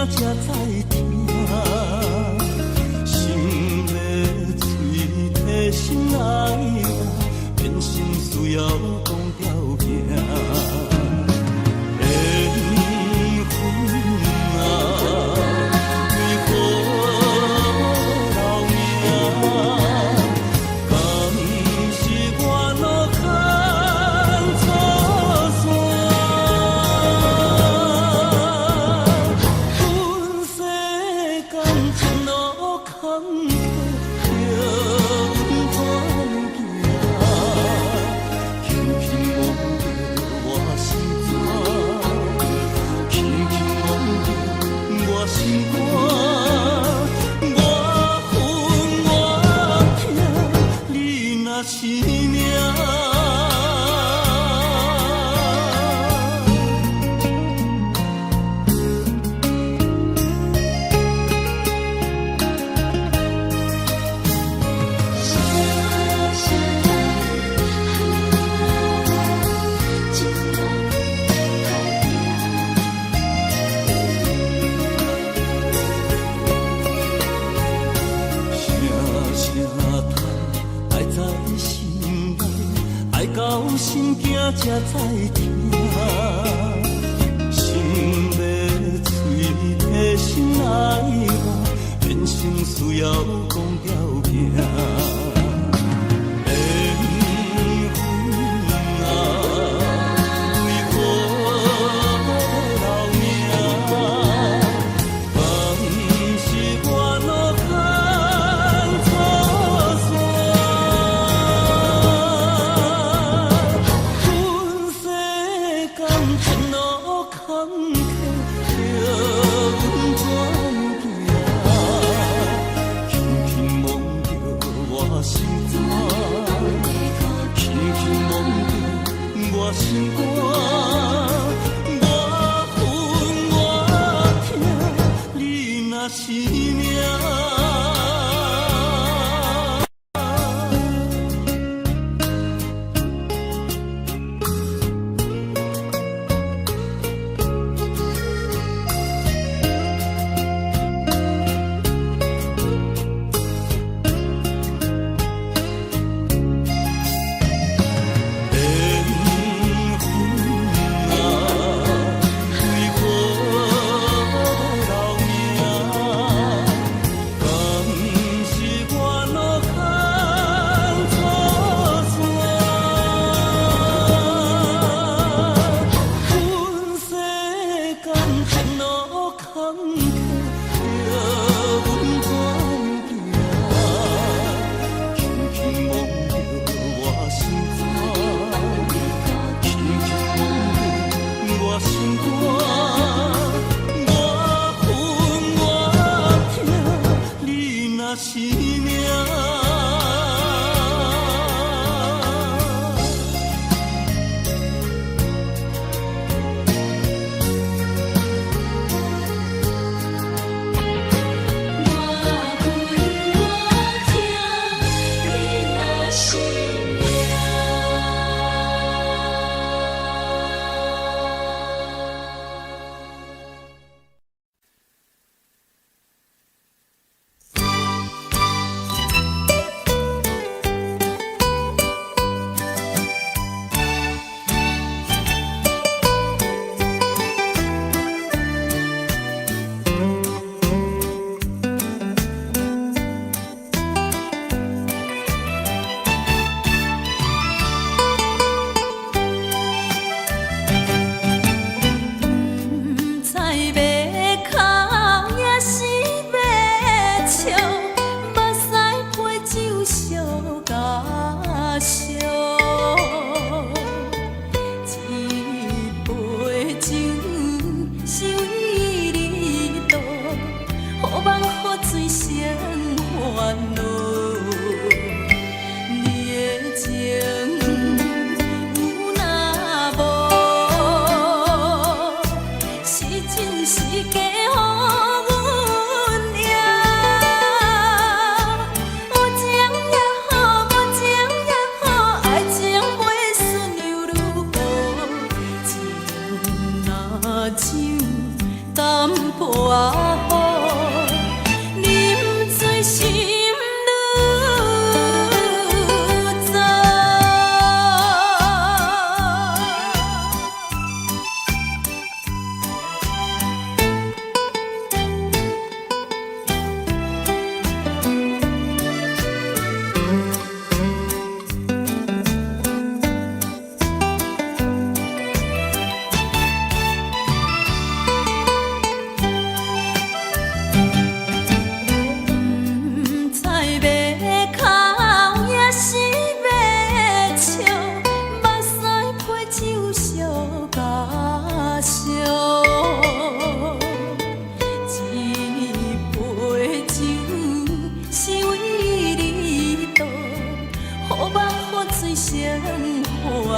才知听，心要嘴替心爱人，变心需要讲条件。心惊才知听，心要嘴替心爱人，变成需要讲条件。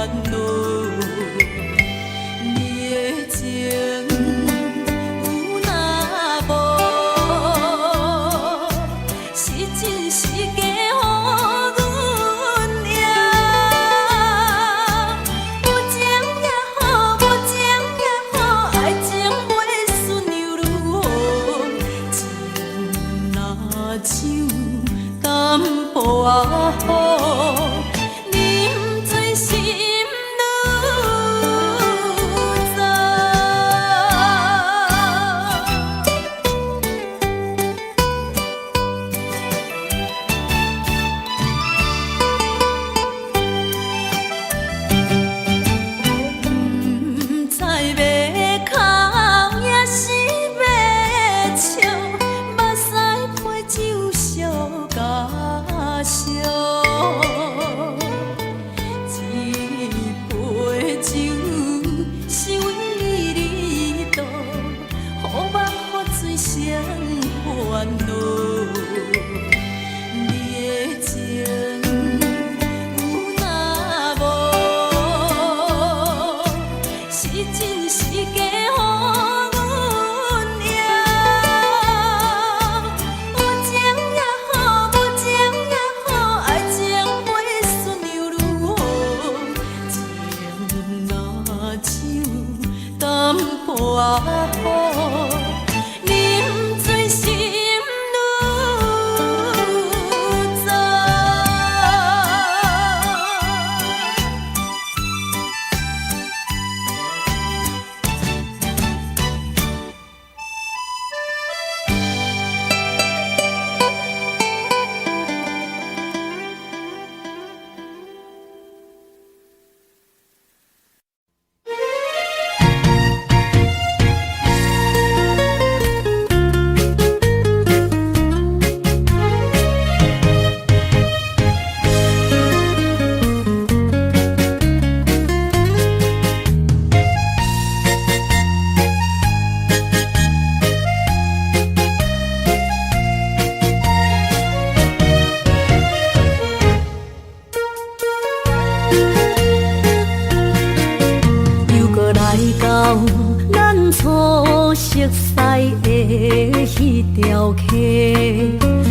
恼。你的情有若无，是真是假乎阮赢。有情也好，无情也好，爱情袂顺又如何？情若像淡薄仔雨。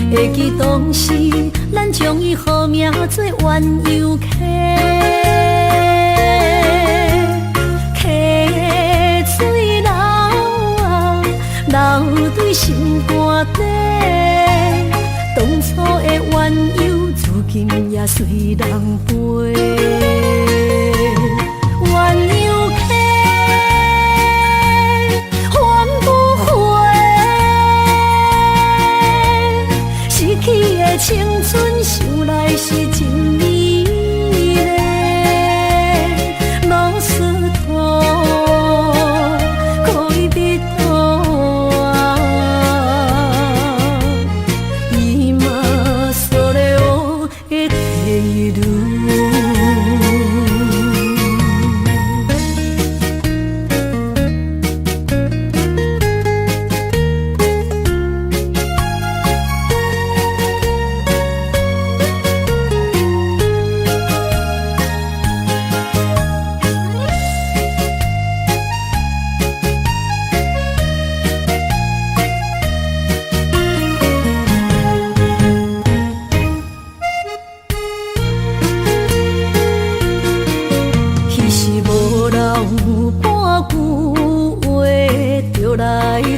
会记当时，咱将伊号名做鸳鸯溪，溪水流啊，流对心肝底。当初的鸳鸯，如今也随人飞。鸳鸯溪。 青春想来是真美丽，老师徒可以比多啊，伊嘛所了的地路。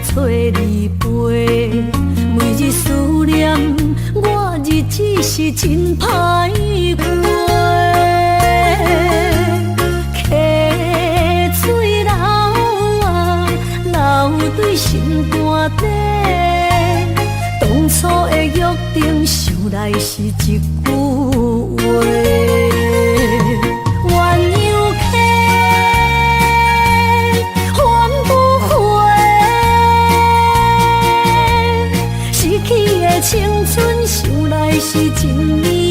找你陪，每日思念，我日子是真歹过。溪水流啊，流对心肝底。当初的约定，想来是一句话。 青春想来是真美。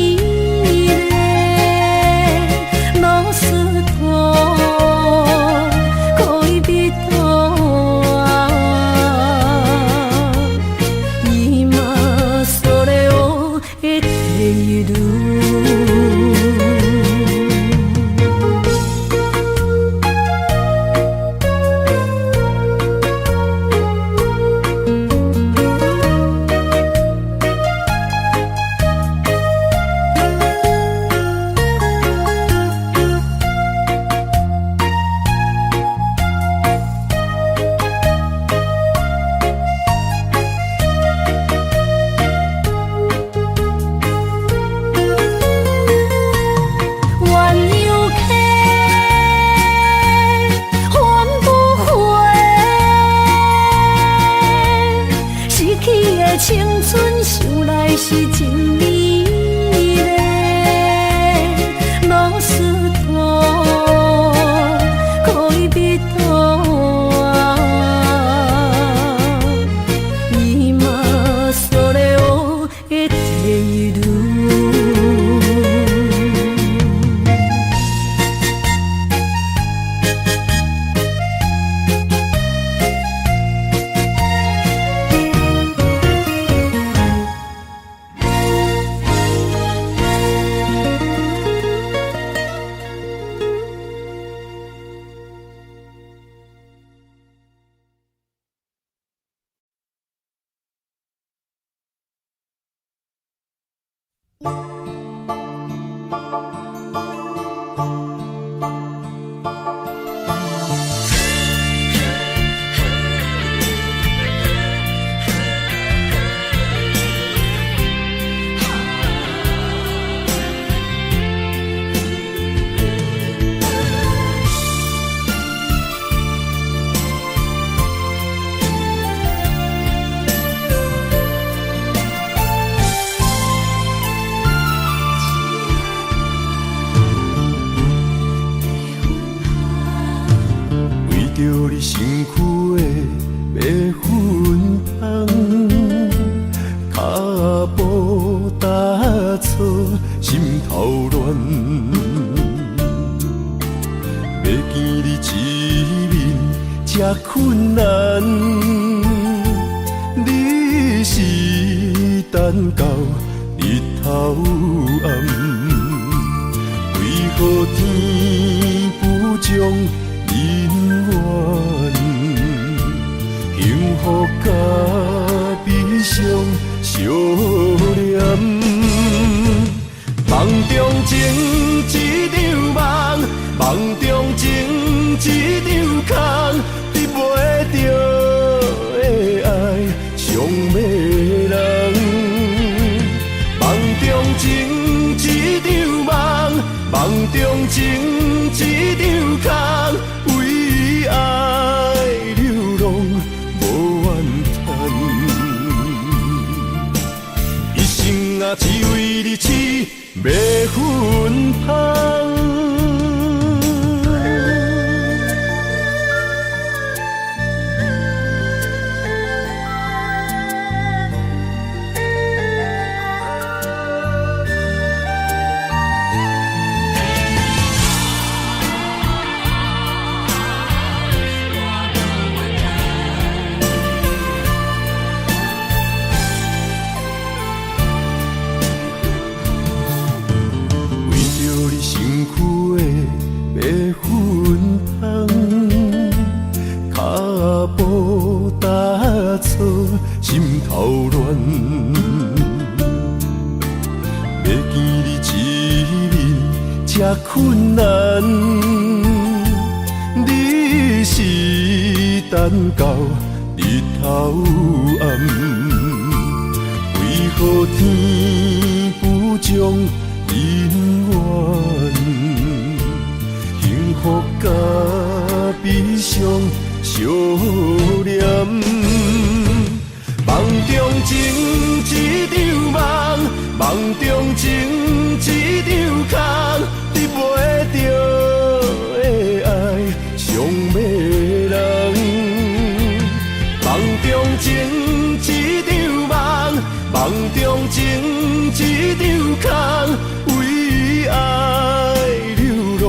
困难，你是等到日头暗，为何天不将人怨？幸福甲悲伤相连，梦中情一场梦，梦中情一场空。得袂着的爱，伤迷人。梦中情一场梦，梦中情一场空，为爱流浪无怨叹。一生啊，只为你痴，袂分芳。心头乱，要见你一面这困难，你是等到日头暗，为何天不将人怨？幸福甲悲伤相连。梦中情一场梦，梦中情一场空，得袂着的爱，伤迷人。梦中情一场梦，梦中情一场空，为爱流浪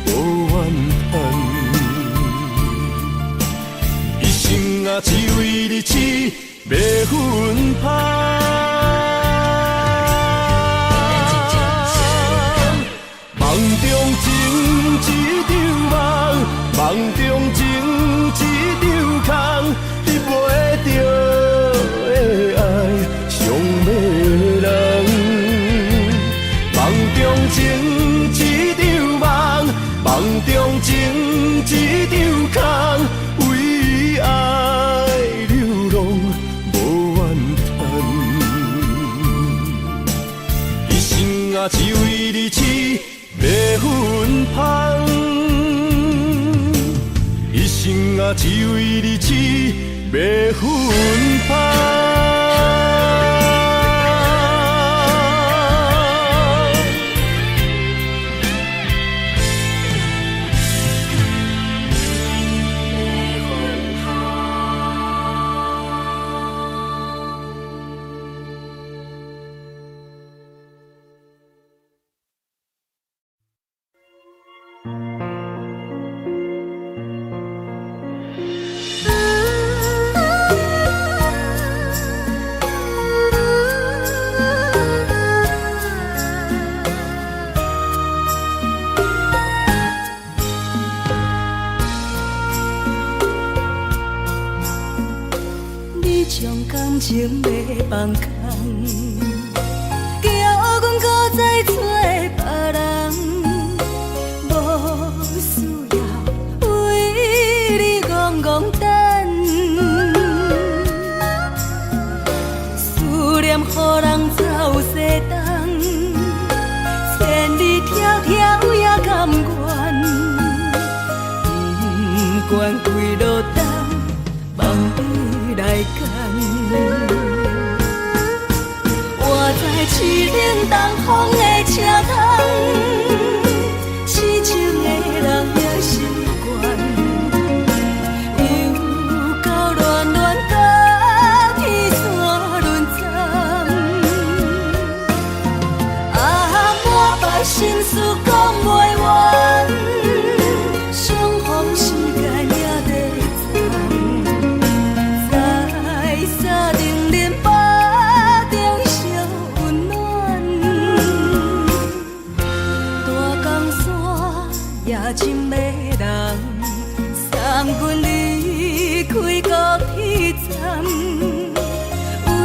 无怨叹。一生啊，只为你痴。袂分芳，梦中情一场梦，梦中情一场空，得袂着的爱，伤迷人。梦中情一场梦，梦中情一场空，为爱流浪。啊，只为你痴，袂分芳。一生啊，只为你痴，袂分芳。情要放空，叫阮搁再做来牵。我在市顶东风的车窗，痴情的人也习惯，又到恋恋到天山沦陷。啊，满腹心事讲袂完，相逢时间也在站，在沙定林巴中烧温暖。大江山夜深的人，送阮离开高铁站，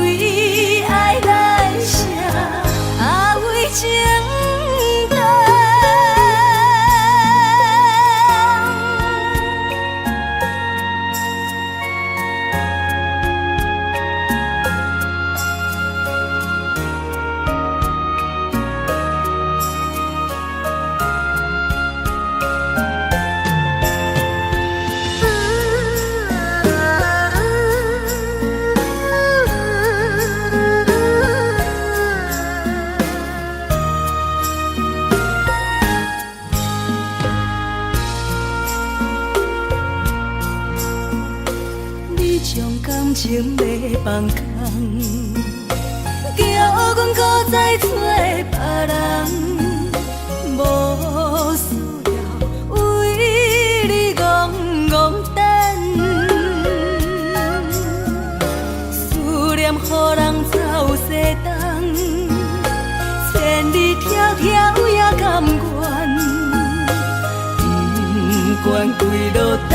为爱来生，啊为情重。感情要放空，叫阮搁再找别人，无需要为你戆戆等。思念予人走西东，千里迢迢也甘愿，不管几落冬，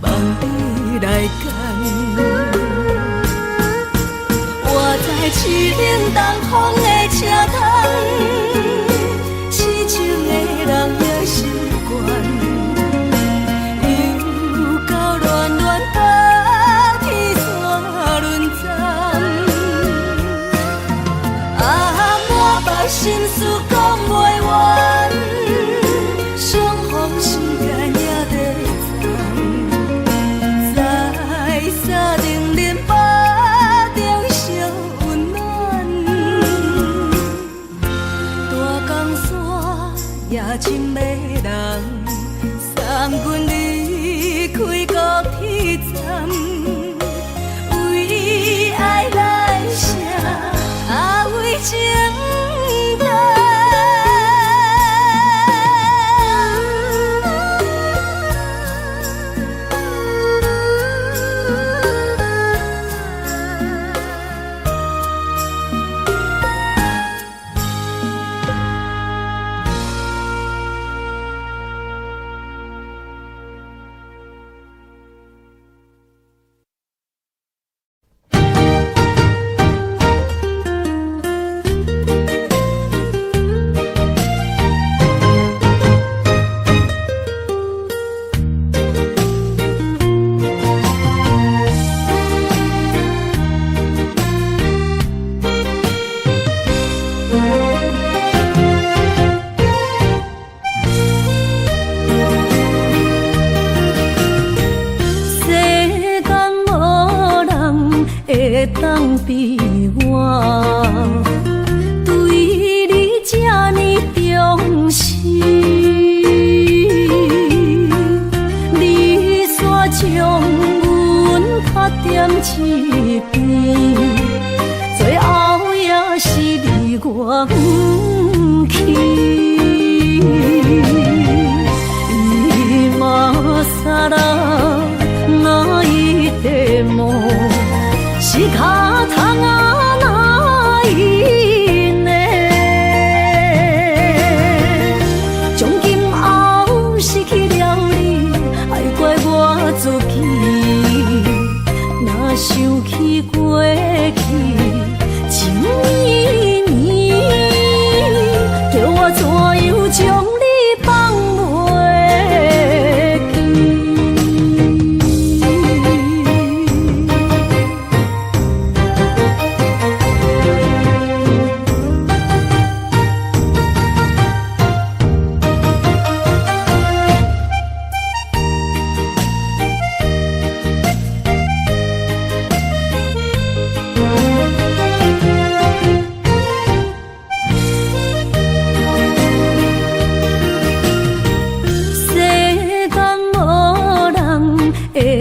望你来牵。我在市顶东风的车窗，痴情的人也习惯，又到恋恋到天山沦陷。啊，满腹心事讲袂完，相逢时间也在站，在沙定林巴中烧温暖。大江山夜深的人，送阮离开高铁站，为爱来生，啊为情重。会当比我对你这呢重视，你煞将阮拍点一边，最后也是你我不去。今更那一点梦。是脚痛啊，哪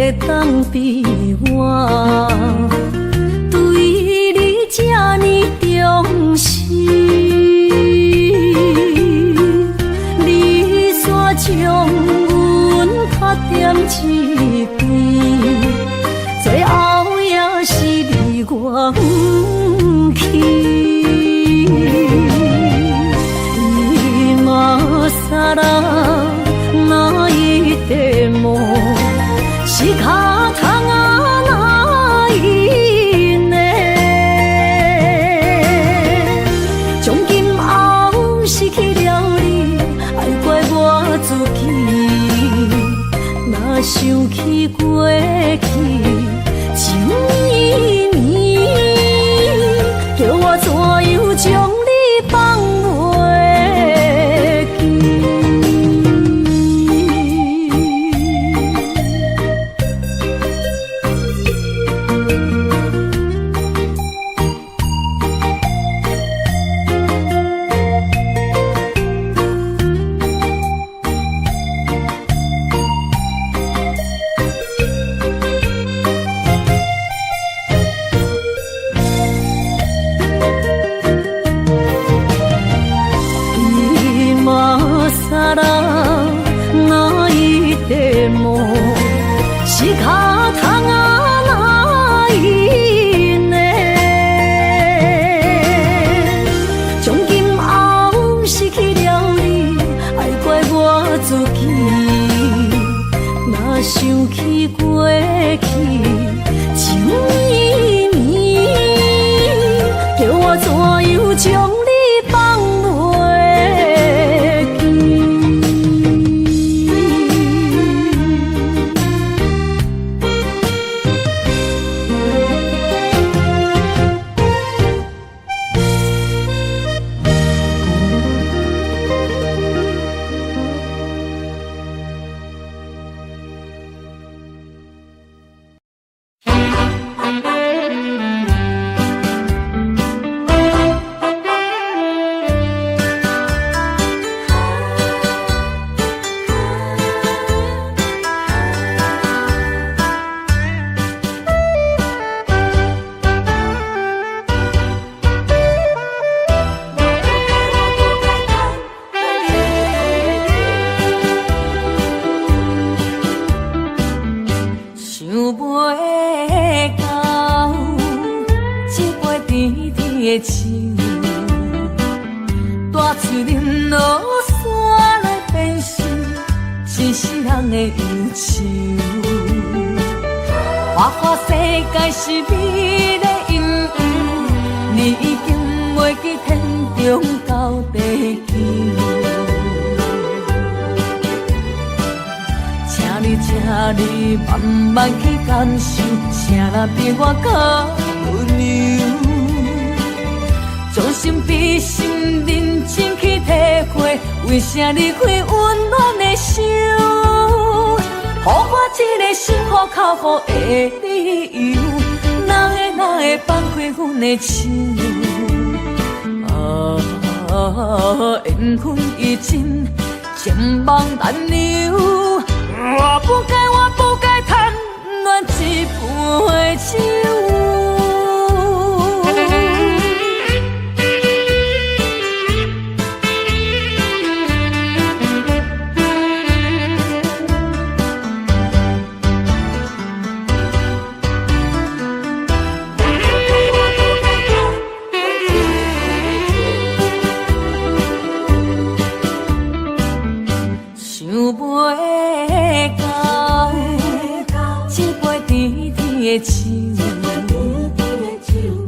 会当比我对你这呢重视？你煞将阮较点一边，最后也是离我远去。伊嘛傻啦，哪一地梦是脚痛啊哪一呢？从今后失去了你，爱怪我自己。若想起过去情绵绵，叫我怎样将你放袂记？是脚痛啊哪一呢？从今后失去了你，爱怪我自己。若想起过去情绵绵，叫我怎样将你放袂记？大树林落山来变成一世人的忧愁，花花世界是美的阴影，你已经袂记天中到地球。请你慢慢去感受，谁人比我更温柔？将心比心，认真去体会，为啥离开温暖的手？予我一个心苦靠乎的理由，哪会放开阮的手？缘分已尽，情网难留。我不该贪恋一杯酒。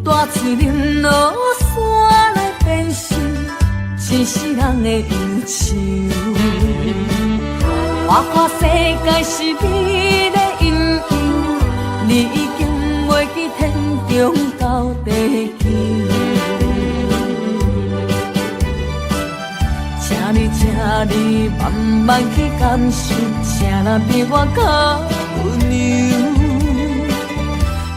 大树林落山来变成一世人的忧愁，花花世界是美的阴影，你已经袂记天中到地球。请你慢慢去感受，谁人比我更温柔？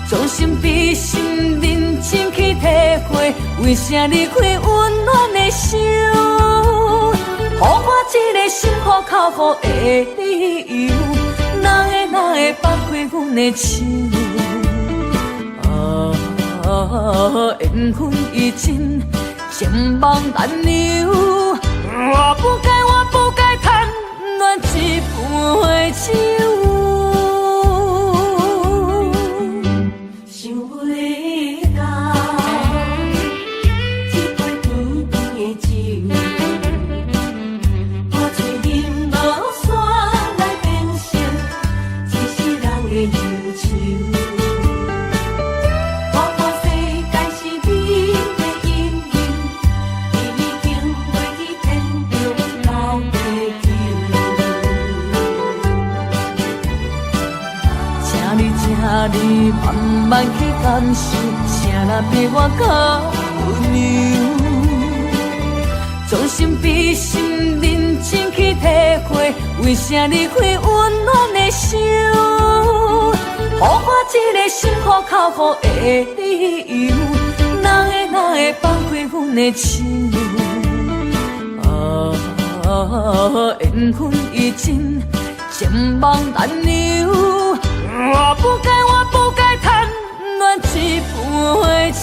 将心比心，认真去体会，为啥离开温暖的手？予我一个心苦靠乎的理由，哪会放开阮的手？缘分已尽，情梦难留。我不该贪恋一杯酒。想袂到，一杯甜甜的酒，我醉饮落山来变成一世人的忧愁。你慢慢去感受，啥人比我较温柔？将心比心，认真去体会，为啥离开温暖的手？予我一个心苦口苦的理由，哪会放开阮的手？缘分已尽，情梦难留。我不该贪恋一杯酒。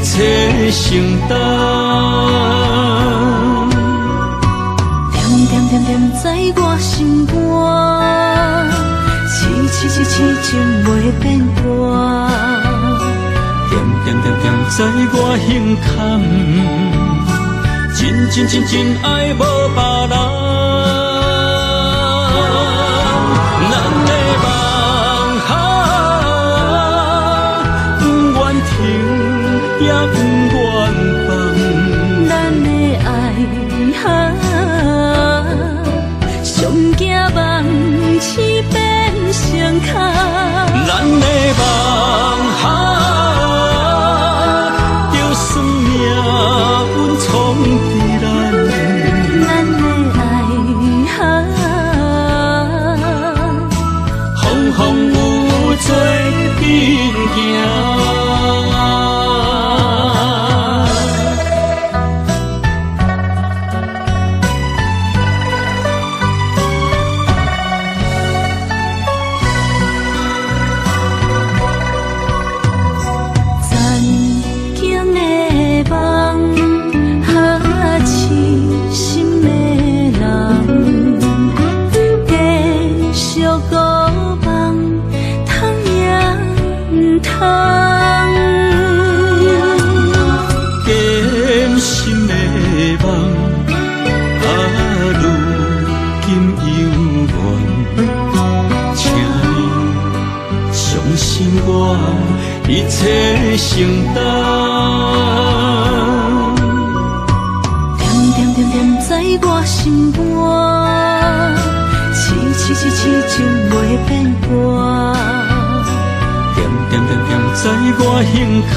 切承担。点点点在我心肝，痴情袂变卦。点点点点在我胸坎，真爱无别人。咱的梦不愿停，也不愿放。咱的爱上惊梦痴变成空。咱的梦就算命运闯伫咱，咱的爱风风雨做阵行。一切承担，点点点在我心肝，痴袂变卦。点点在我胸坎，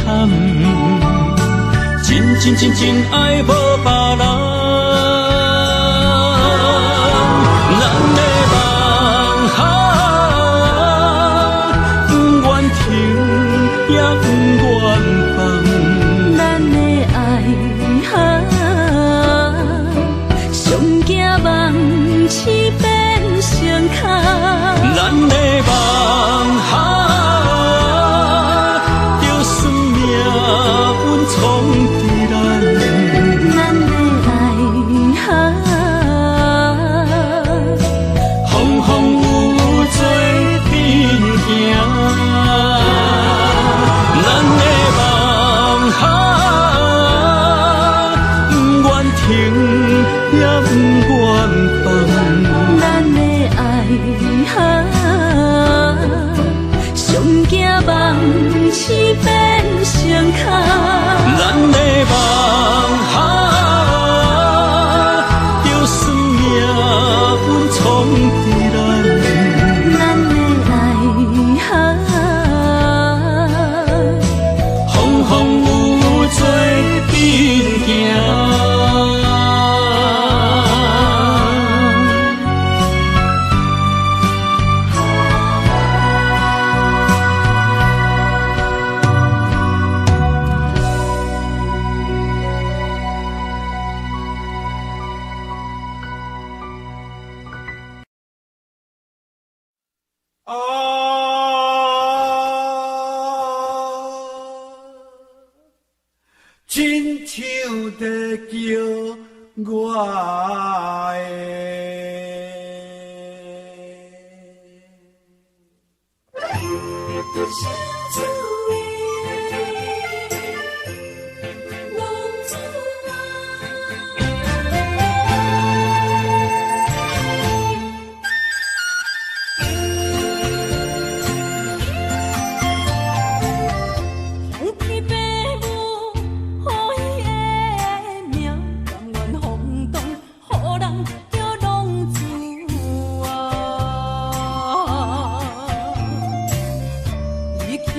真爱无别人。咱的梦不愿停，也不愿放。咱的爱上惊梦痴变成空。咱的梦就算命运闯伫咱，咱的爱风风雨雨做阵行。咱的梦不愿停，也不愿放。咱的爱上惊梦痴变成空。咱的梦就算命运闯伫咱，咱的爱风风雨雨做阵行。亲像在叫我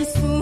思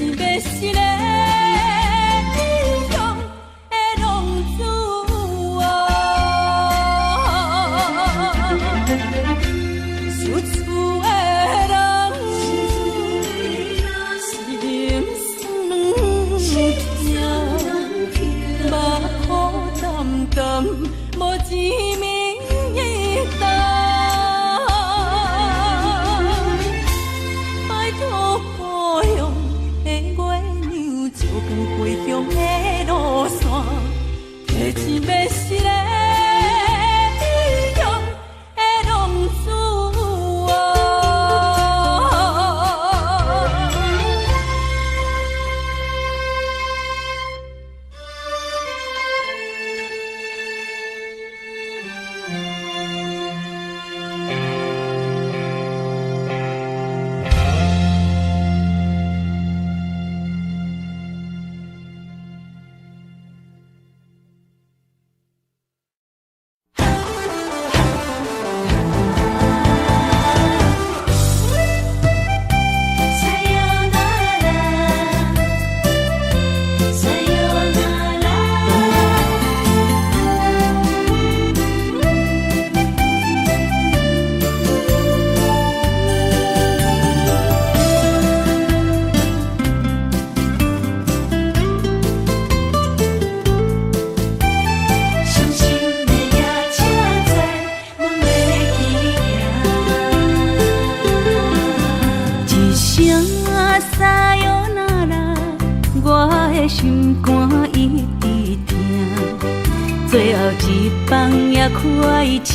钱要是个英雄的浪子啊，受厝的人心酸两痛，目苦淡淡，无一明一答。拜托保佑的月娘，照光回乡的路线，提钱要是个英雄的浪子啊。心肝一直疼，最后一放也开车，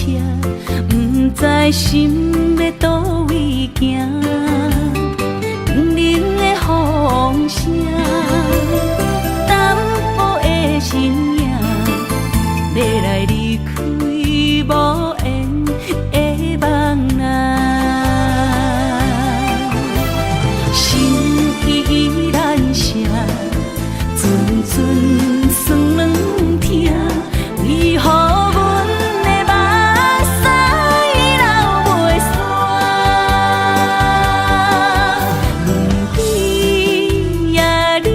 不知心要倒位行。冷冷的风声，淡薄的身影，要来离开无缘的梦啊，心依然舍。阵阵酸软痛，为何阮的目屎流袂煞？问你呀，你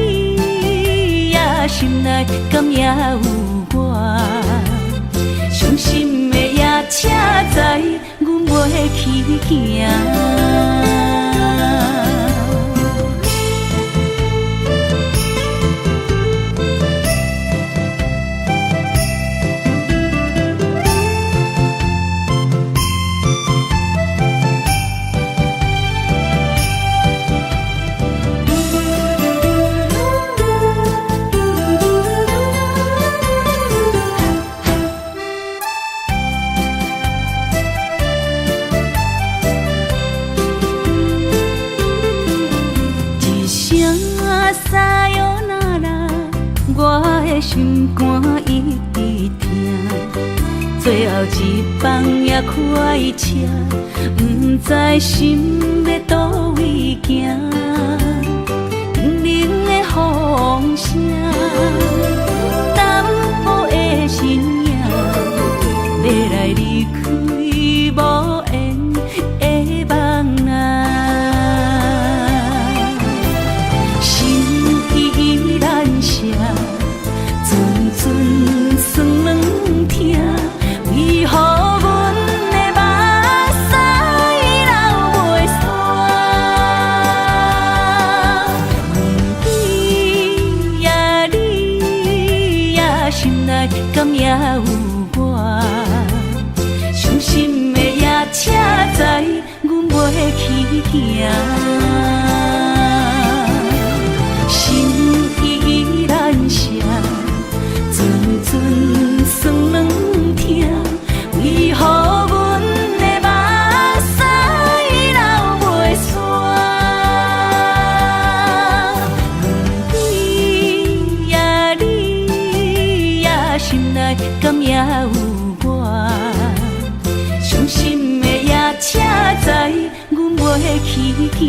呀，心内敢也有我？伤心的夜车载，阮袂去行。心肝一直疼，最后一放也开车，不知心要倒位行。冷冷的风声，淡薄的身影，要来离开无缘的梦啊，心依然舍。阵阵酸软痛，为何阮的目屎流袂煞？问你呀，你呀，心内敢也有我？伤心的夜车载，阮袂去行。心依然舍。阵阵酸软痛，为何阮的目屎流袂煞？问你呀，你呀，心内敢也有我？伤心的夜车载，阮袂去行。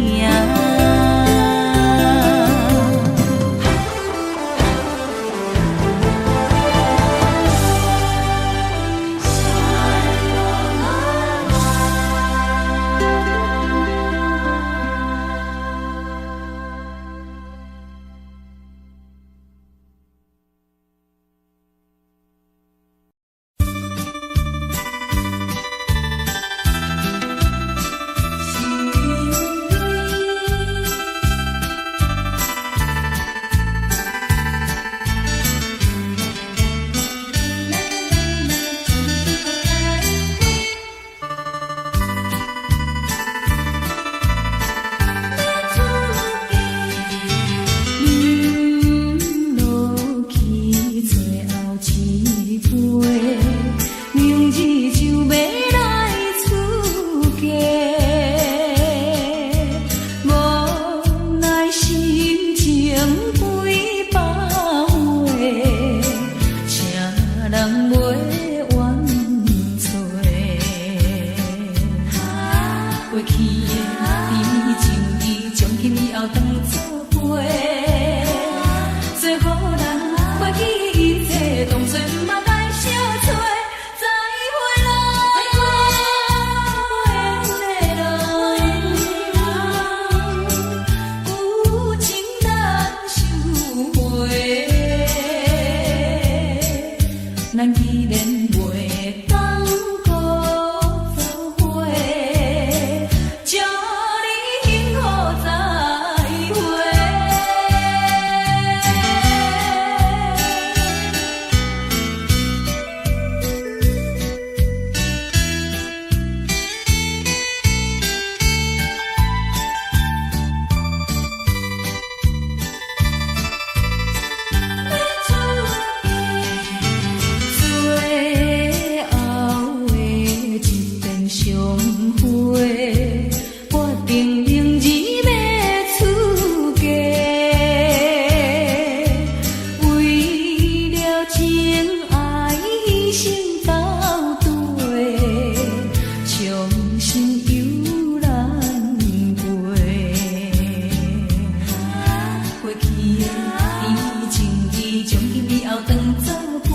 甜情意从今以后当作陪，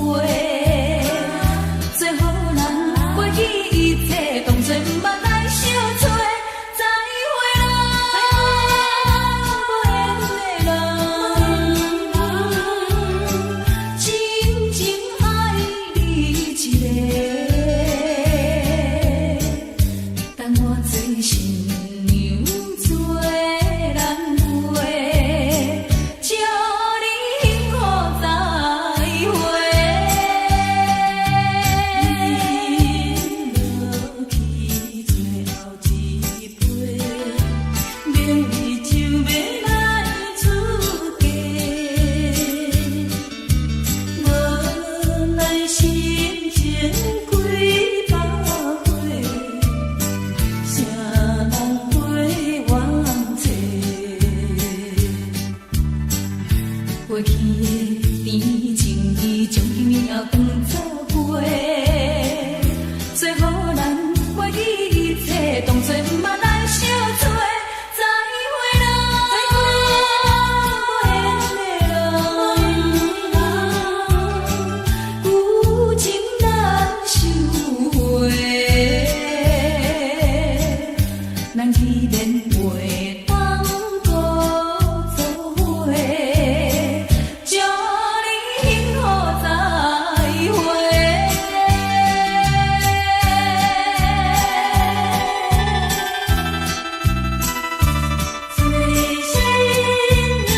做好人过去一切当作毋捌来相找。再会啦，无缘的人，真情爱你一个，等我做新娘做人陪，祝你幸福再会。落去最后一杯，明日就要来出嫁，无奈心情几百回。谁人陪阮找？过去的甜情意，从今以后当作陪，做好人过去一切当作毋捌来相找。再会啦，无缘的人，旧情难收回。咱既然袂当搁做伙，祝你幸福再会。做新娘要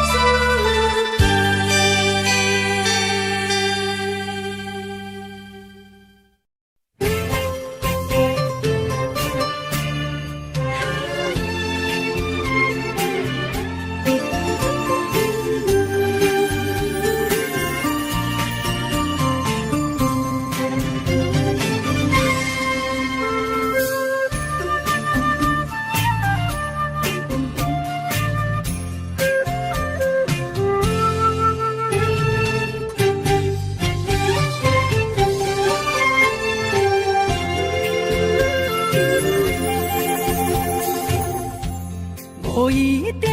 出无意中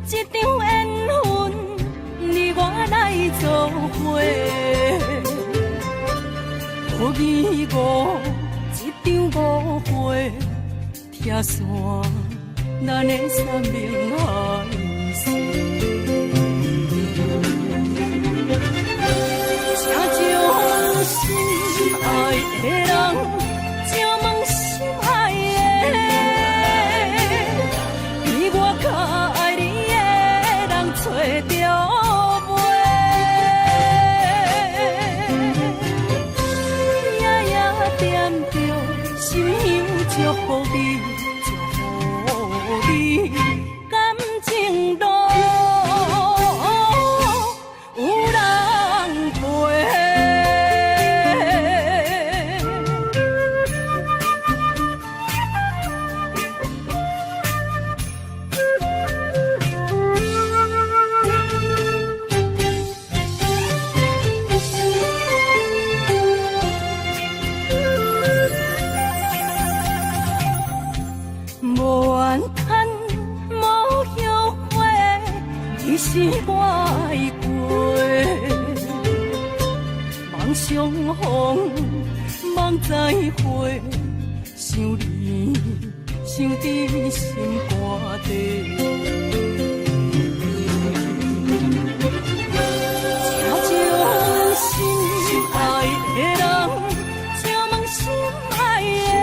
一场缘分，你我来做伙。无义误一场误会，拆散咱的三明海誓。请将心爱的人，请问心爱的。比我较爱你的人找着袂，夜夜惦着心香祝福你，祝福你感情路有人陪。无怨叹，无后悔，你是我的过。梦相逢，梦再会，想你，想伫心肝底。请将心爱的人，请问心爱的。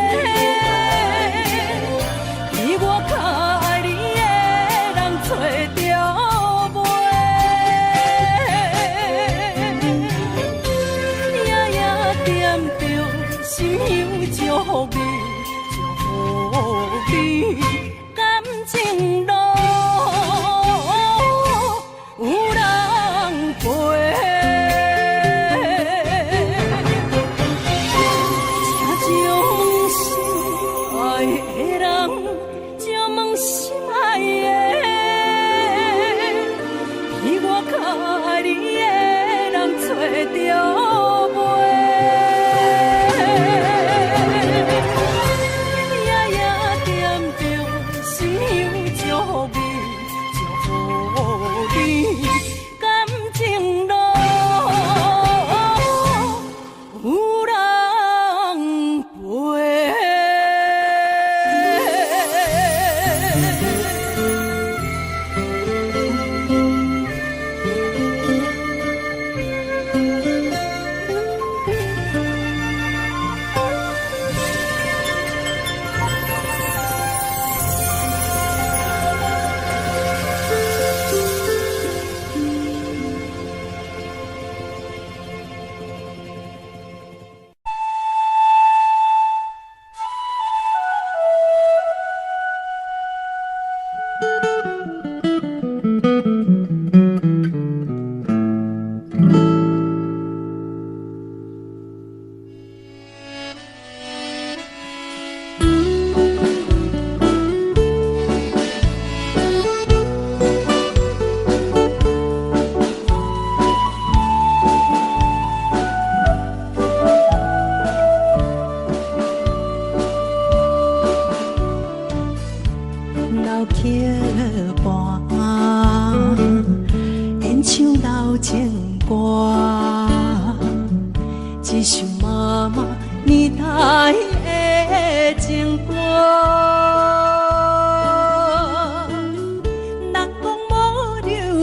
比我较爱你的人找着袂，夜夜惦着心香祝福你，祝福你感情路有人陪。请将心爱的人，请问心爱的，比我较爱你的人找着袂，夜夜惦着心香祝福你，祝福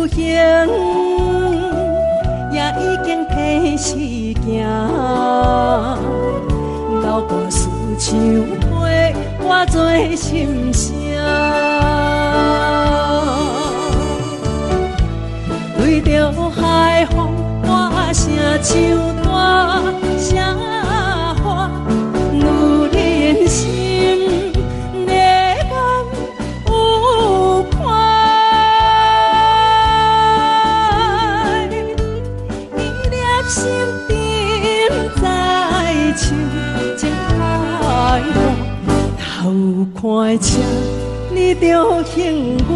流行，也已经提示行。流歌思像花，化作心声。对着海风大声唱大声话，女人心热感有款。伊粒心沉在唱，情海大，头看车你着幸我。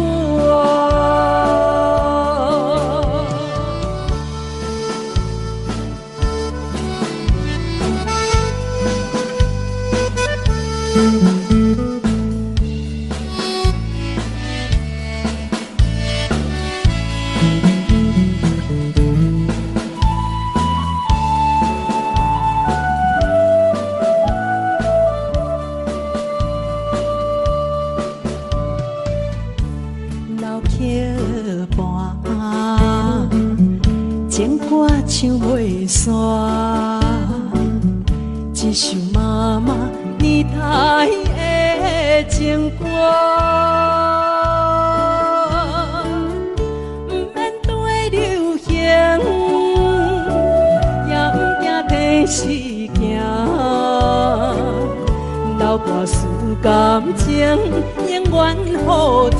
唱袂煞，一首妈妈年代的情歌，不免对流行，也不惊提示行，流歌思感情，永远好听。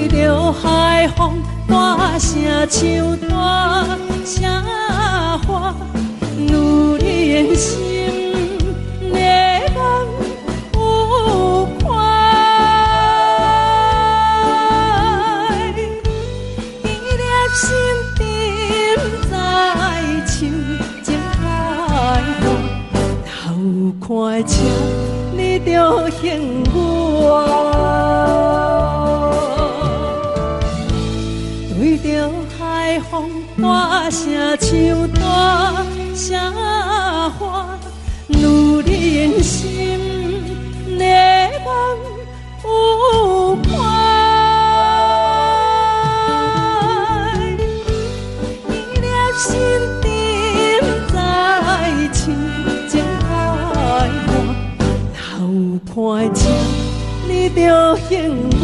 着海风大声唱大声话，女人心热感有款。伊粒心沉在唱，情海大，头看车你着幸我。对着海风大声唱大声话，女人心热感有款。伊粒心沉在唱，情海大，头看车你着幸我。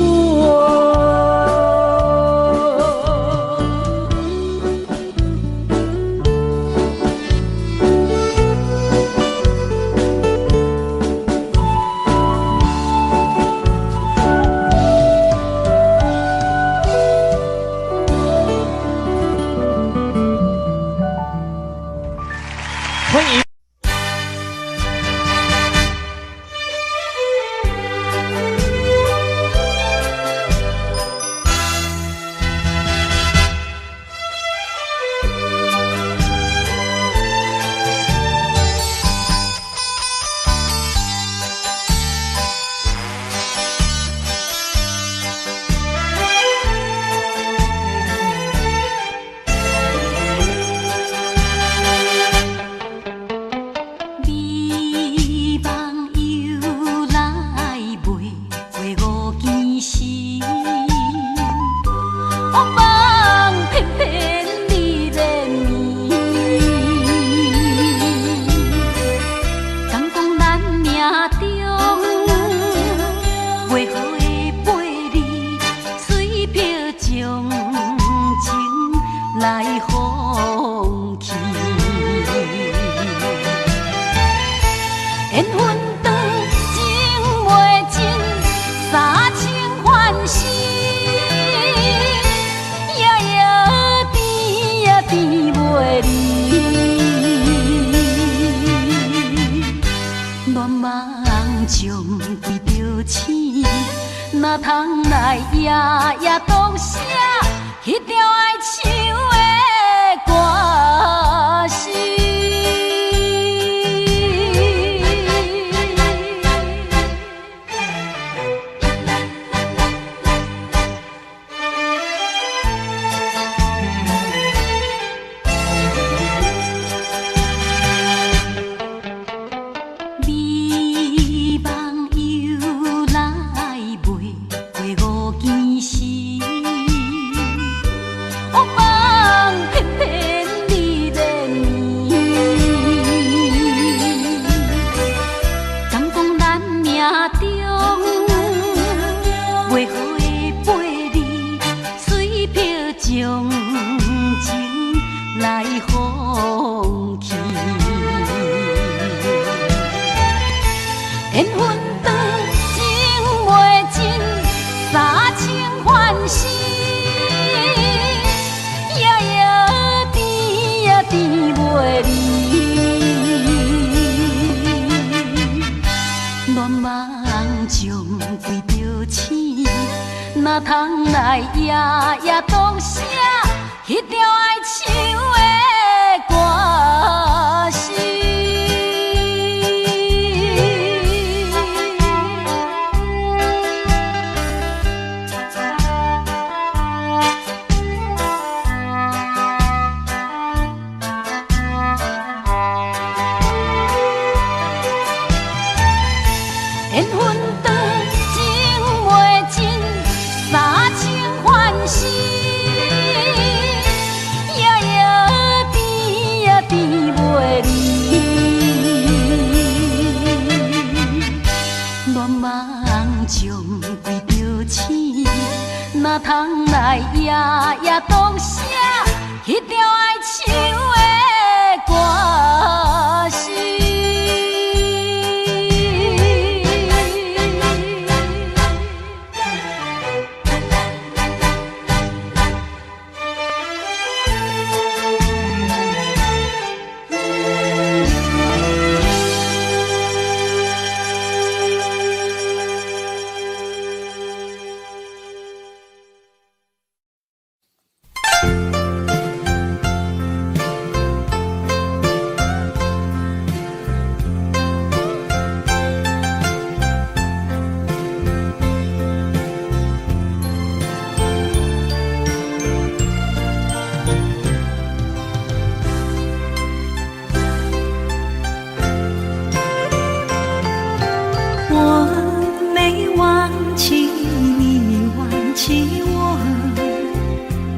哪通来夜夜讲写迄条爱唱的歌词？美梦又来。醒，哪通来夜夜当写迄条爱唱的歌词？缘分长情袂尽，三情换死，夜夜变也变袂离。乱梦将规着醒，哪通来夜夜当写迄条爱唱的歌词？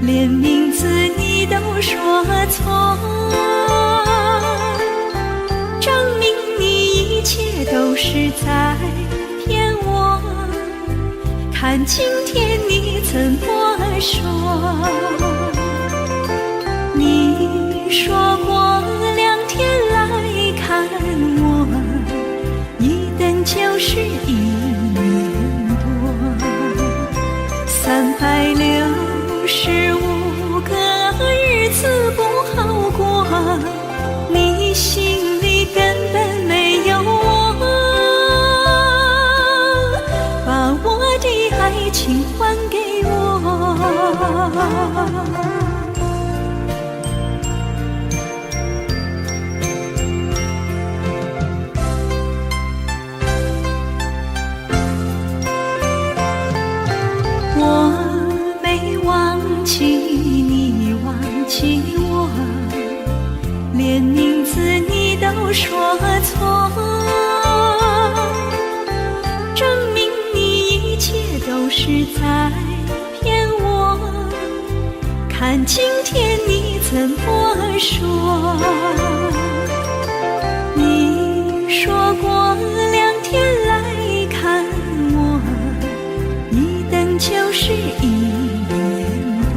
连名字你都说错，证明你一切都是在骗我。看今天你怎么说？你说过2天来看我，一等就是1年多，365个日子不好过，你心里根本没有我，把我的爱情还给我。连名字你都说错，证明你一切都是在骗我。看今天你怎么说？你说过2天来看我，一等就是1年多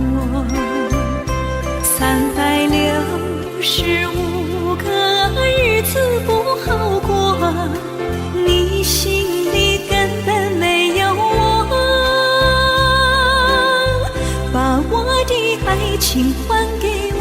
，365个日子不好过，你心里根本没有我，把我的爱情还给我。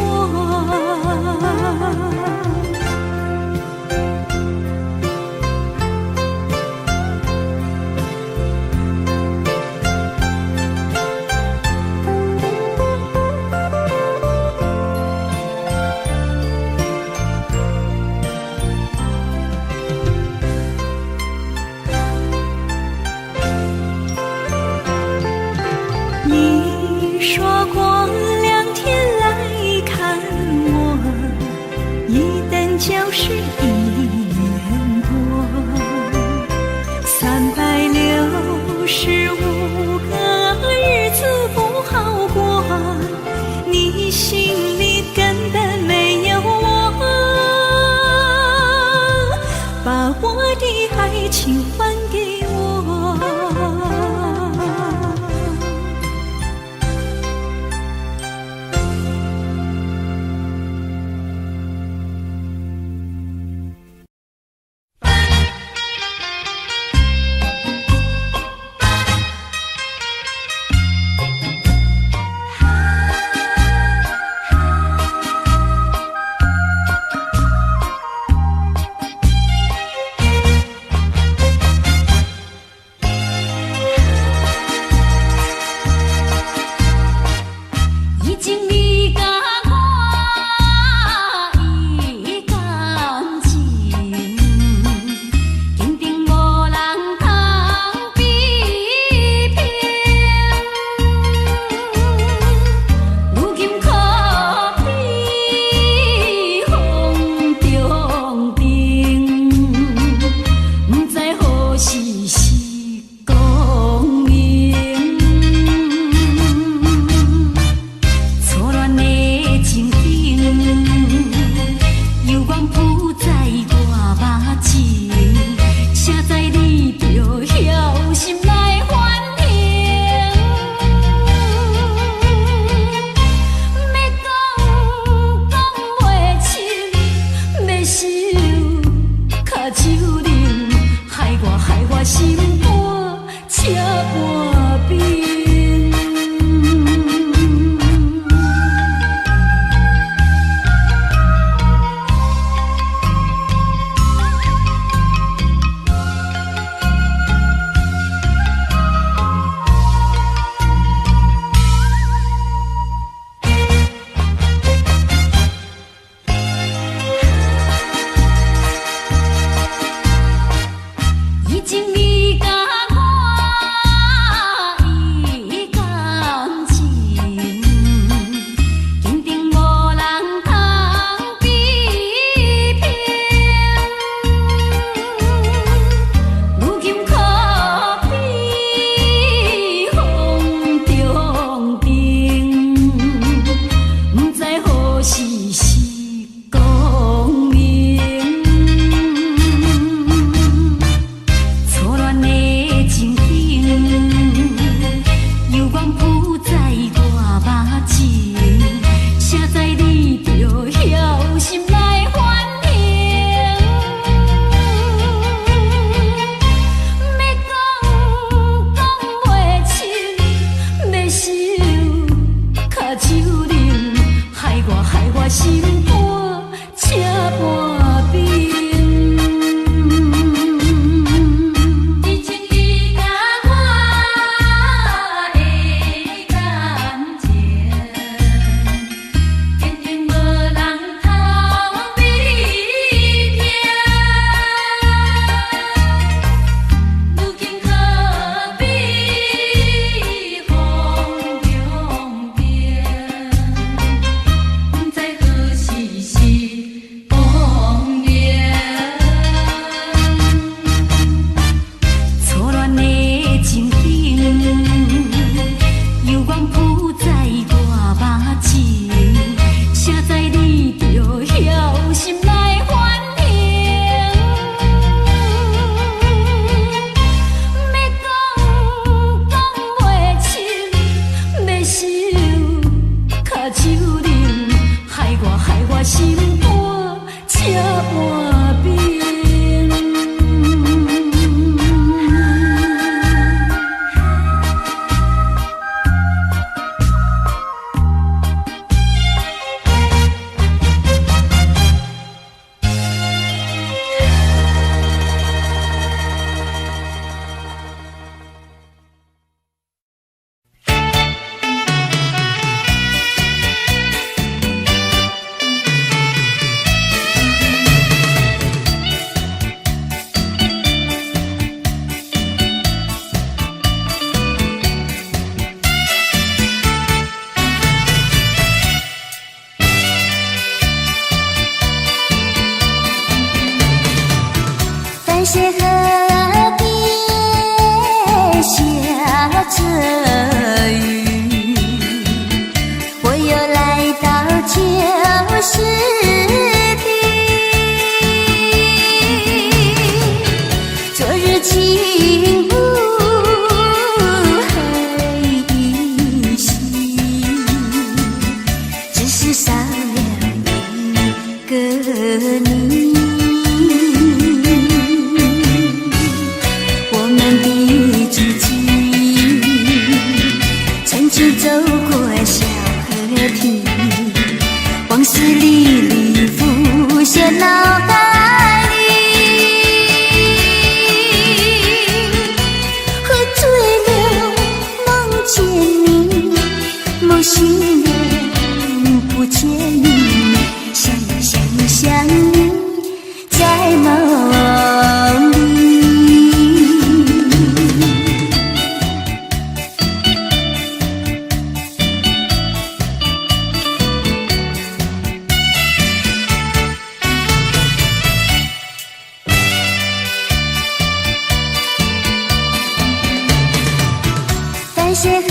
些河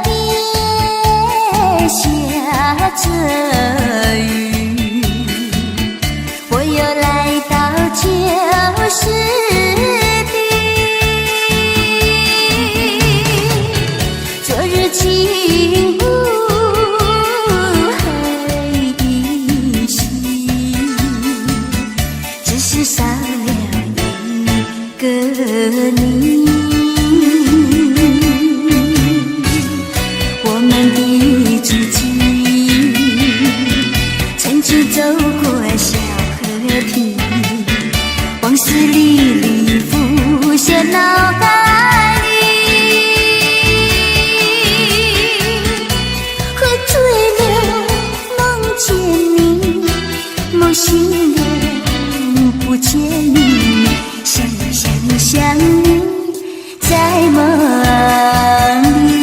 边下着雨，我又来到旧时地。昨日情物还依稀，只是少了一个你。我们的足迹曾经走过小河堤，往事历历浮现脑海里。喝醉了梦见你，梦醒了不见你，想你在梦里。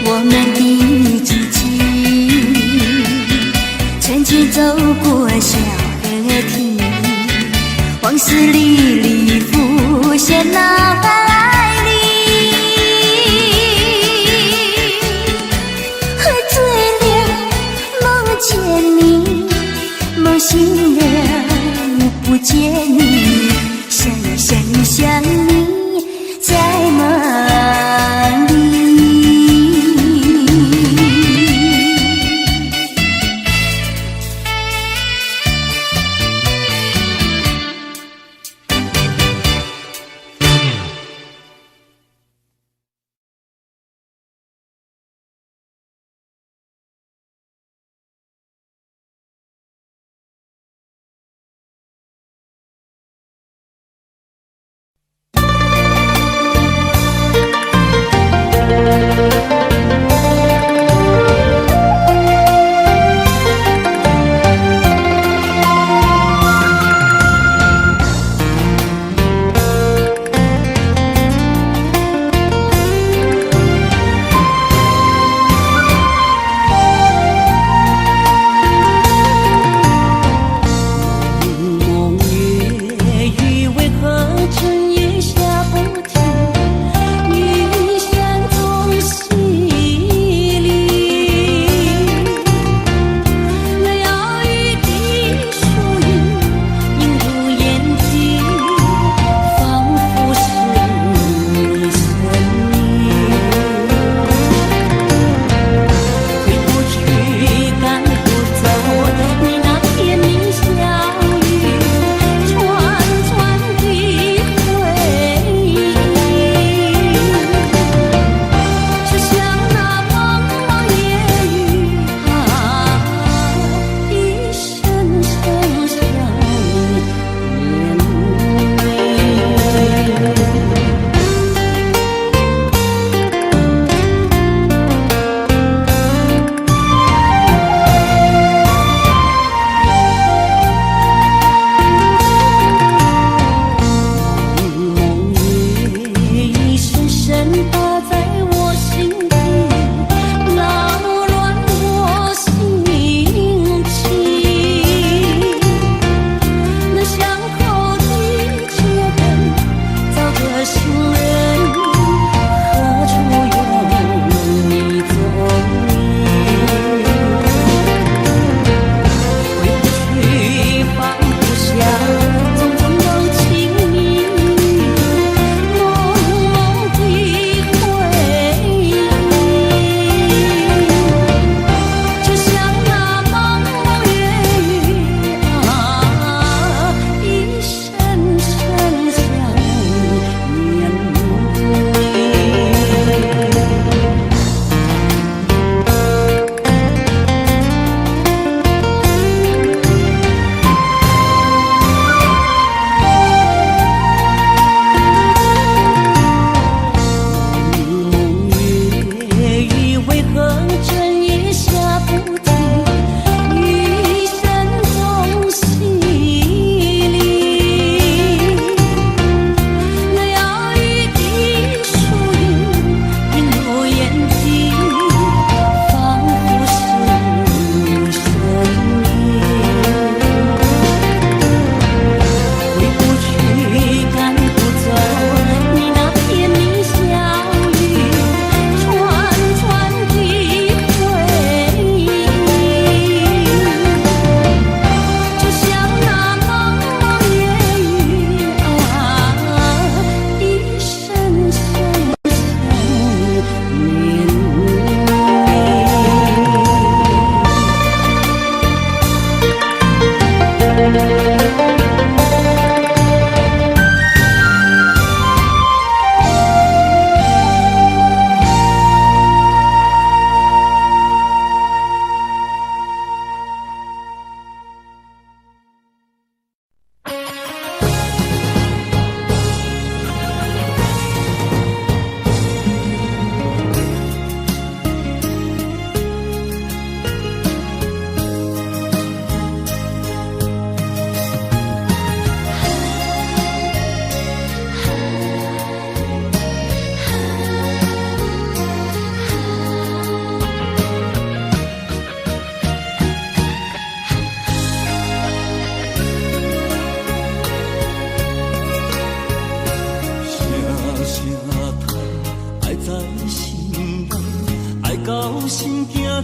我们的足迹曾经走过小河堤，往事历历浮现脑海里。喝醉了梦见你，梦醒了不见你，想你在梦里。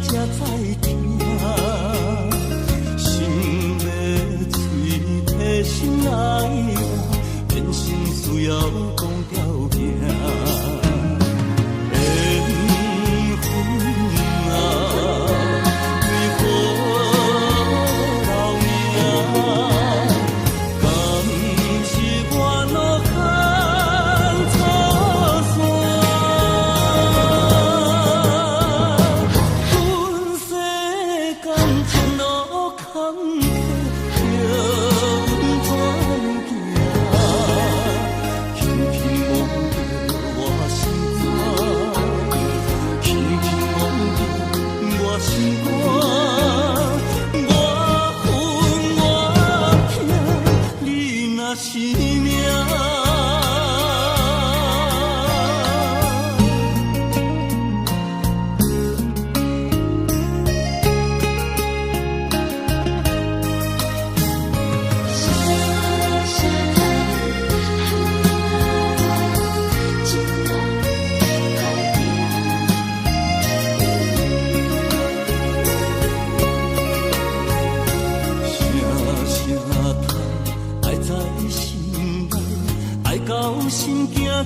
才知听，心要嘴提心爱我，变成需要讲条件。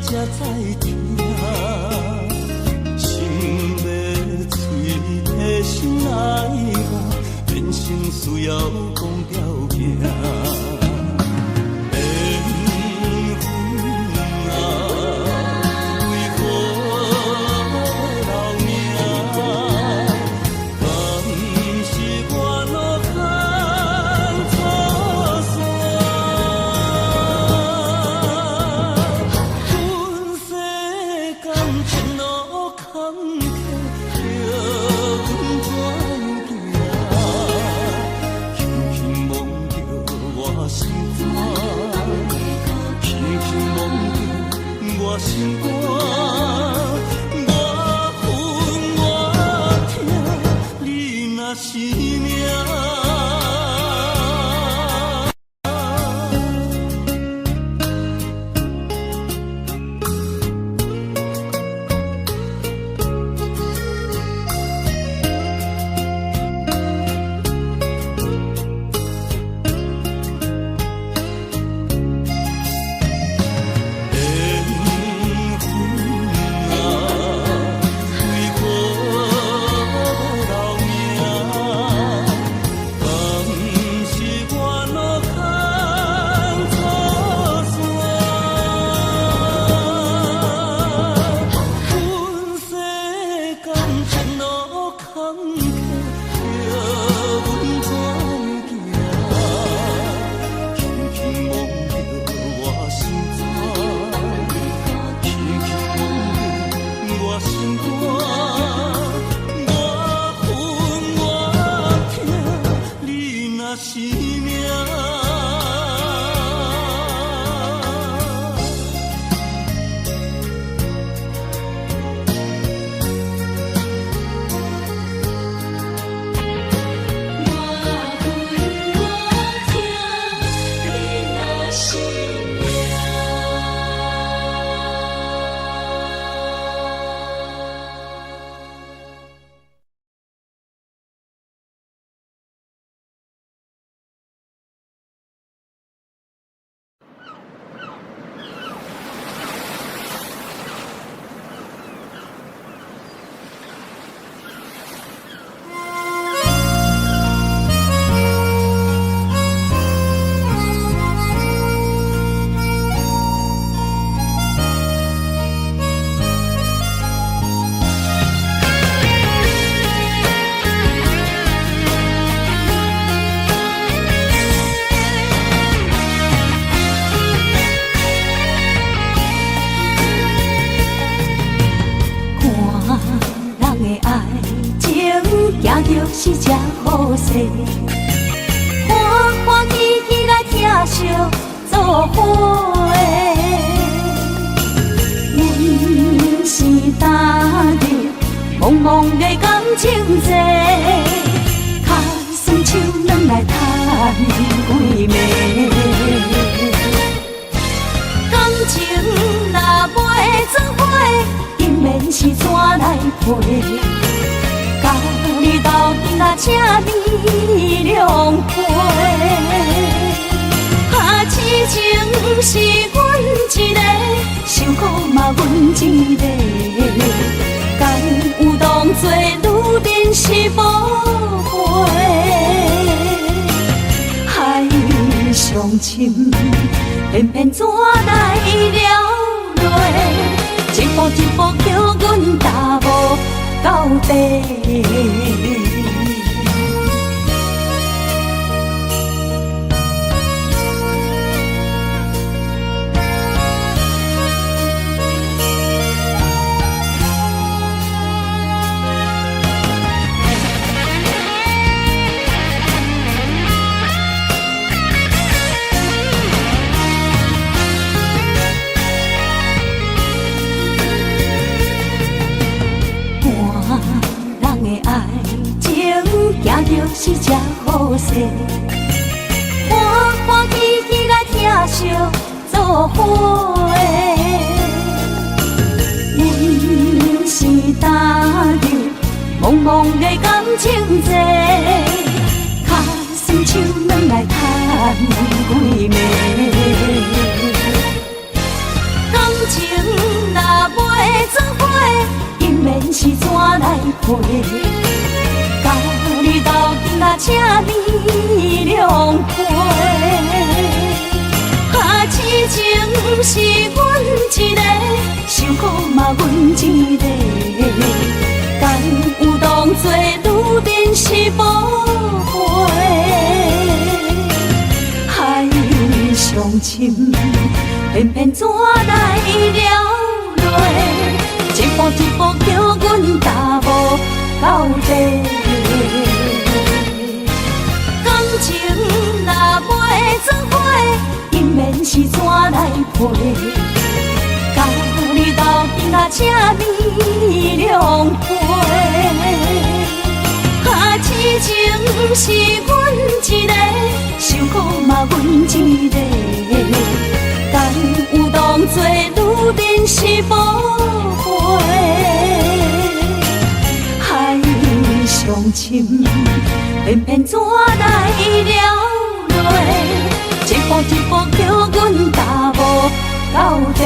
才知听，心要嘴提心爱我，变成需要讲条件。心肝，我恨我痛，你若是命。是只好势，欢欢喜喜来疼惜做伙的。阮是今日茫茫的感情债，卡算手软来赚几暝。感情若袂做伙，因免是怎来陪？车美良陪。痴情是阮一个，受苦嘛阮一个，敢有当作女人是宝贝？海上深，偏偏怎来了落？一步一步叫阮踏无到底。行就是这好势，欢欢喜喜来疼惜做伙的。阮是踏入茫茫的感情债，脚酸手软来叹几暝。感情若袂做伙，因免是怎来陪？甲你斗阵啊，车美良陪。痴情是阮一个，受苦嘛阮一个，敢有当作女人是宝贝？海上深，偏偏怎来了落？一步一步叫阮踏无到底。感情若袂做伙，因免是怎来陪？甲你斗阵啊，车美良陪。痴情是阮一个，受苦嘛阮一个，敢有当作女人是宝贝？海上深，偏偏怎来了落？一步一步叫阮踏无到底。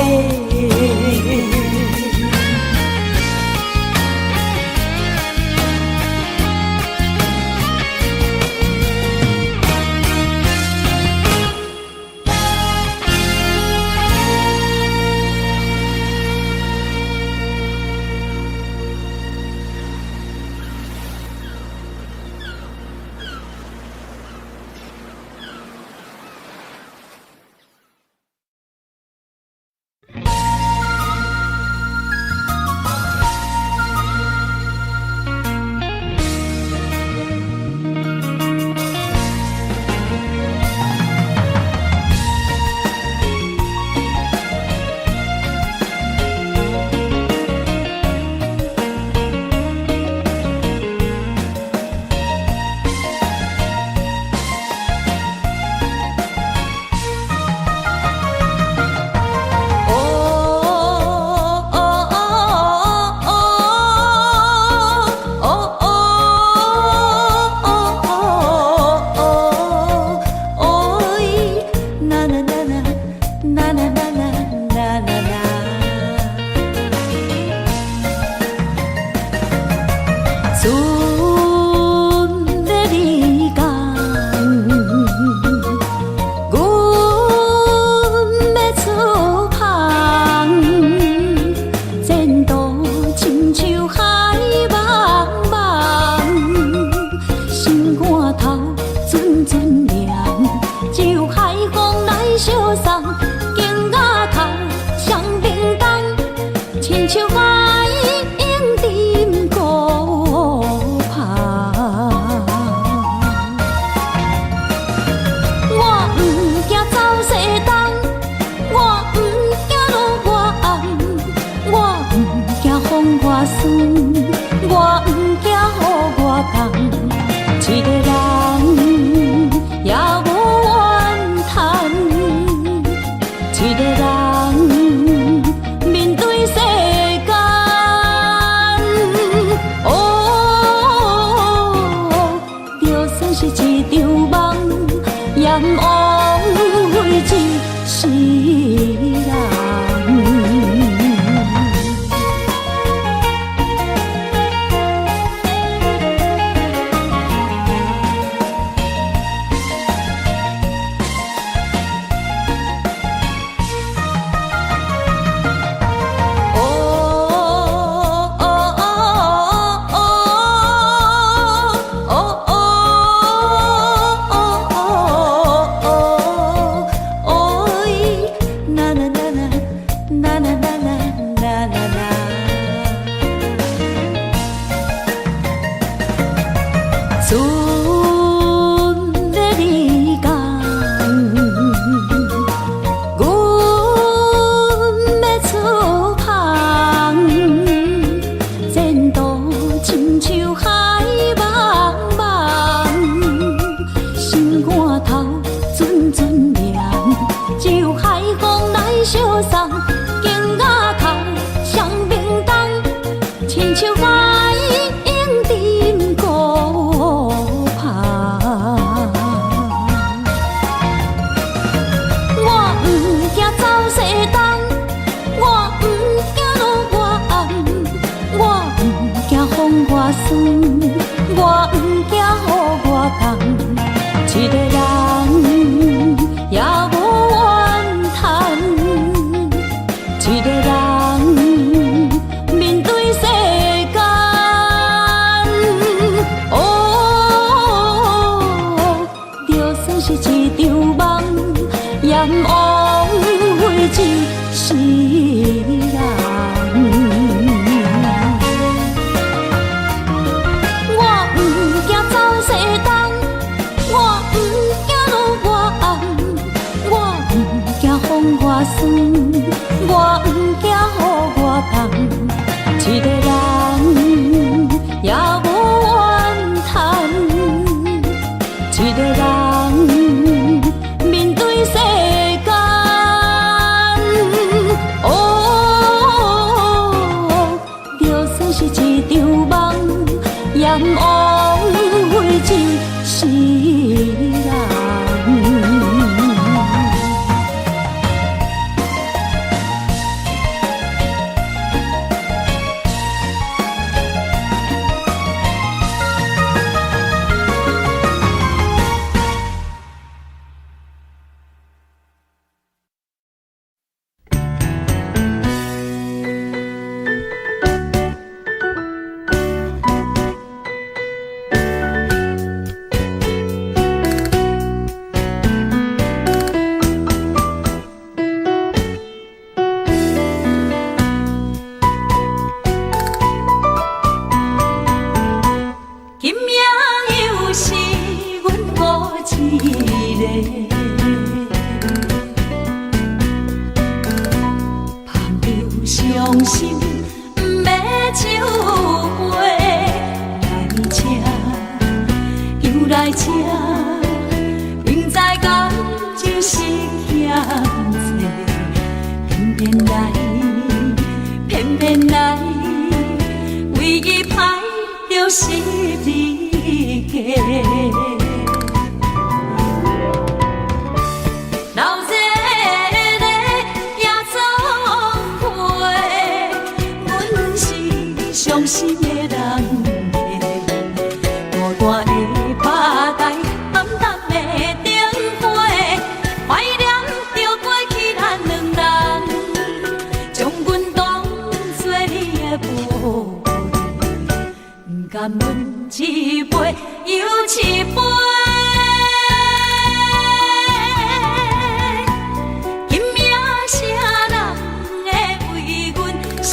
相送，景雅空双明灯，亲像花影沉孤旁。我不惊走西东，我不惊路外暗，我不惊风外酸，我不惊雨外重。一个人也无怨叹，一个人面对世间。哦，就算是一场梦，也毋枉费一世人。我不惊走西东，我不惊路外暗，我不惊风外酸，我不惊雨外重。一个人也无怨叹，一个人面对世间。哦，就算是一场梦，也毋枉费一世人。伤心不要酒杯，来吃又来吃，明知感情是欠债，偏偏来，偏偏来，为伊歹着是你家。伤心的人孤单的吧台，暗淡的灯花，怀念着过去咱两人，将阮当作你的宝贝，不甘阮一杯又一杯。今夜啥人会为阮心？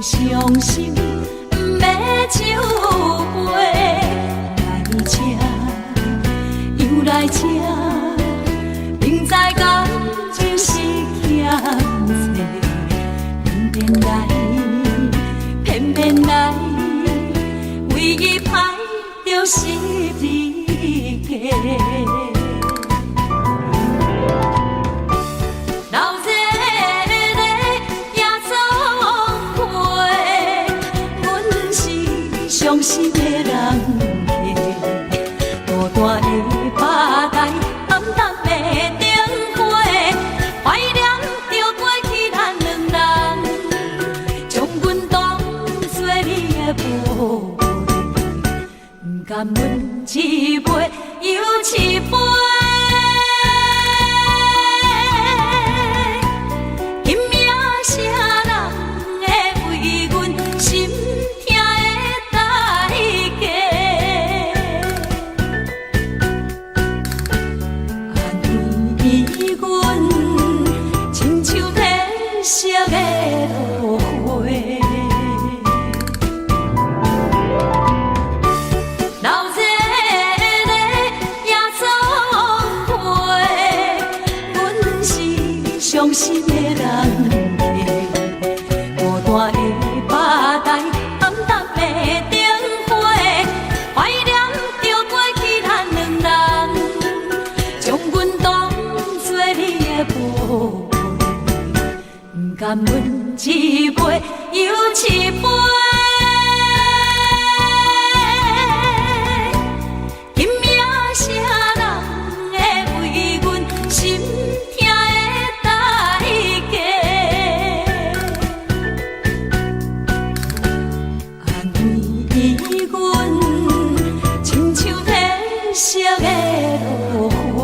伤心不要酒杯，来吃又来吃，明知感情是欠债，偏偏来，偏偏来，为伊歹着是你家。伤心的人孤单的吧台，暗淡的灯花，怀念着过去咱两人，将阮当作你的宝贝，不甘阮一杯又一杯。今夜啥人会为阮心痛的代难问一杯又一杯。今夜谁人会为阮心痛的代价？安慰阮，亲像褪色的落花。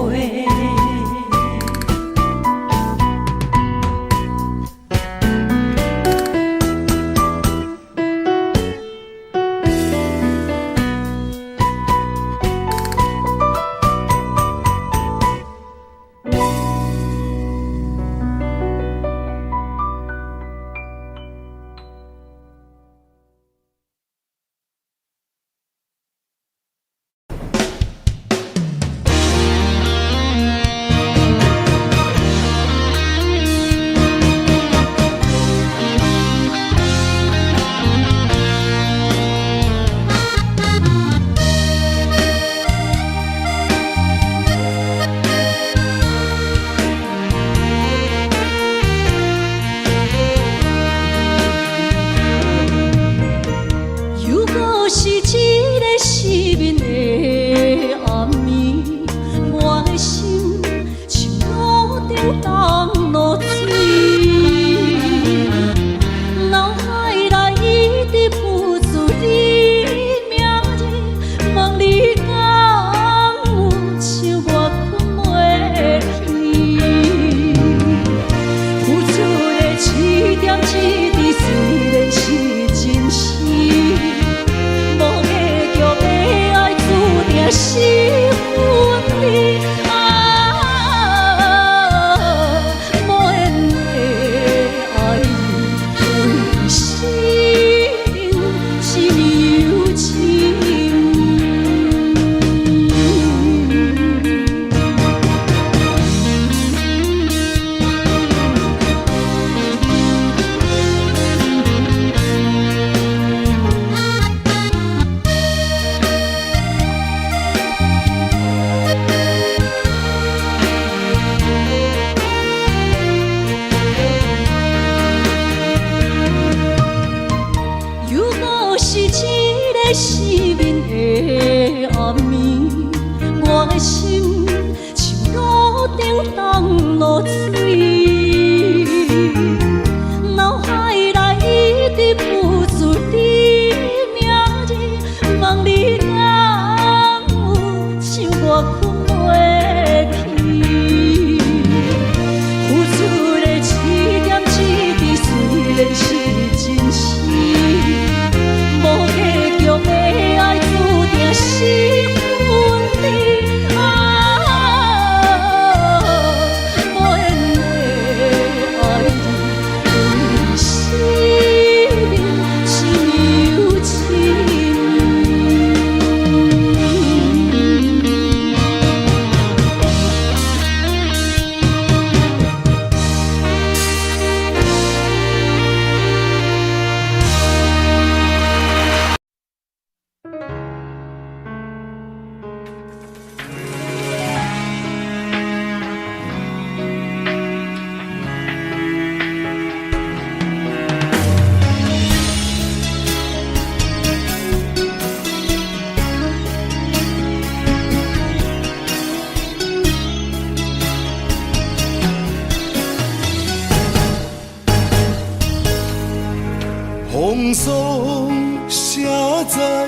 风霜写在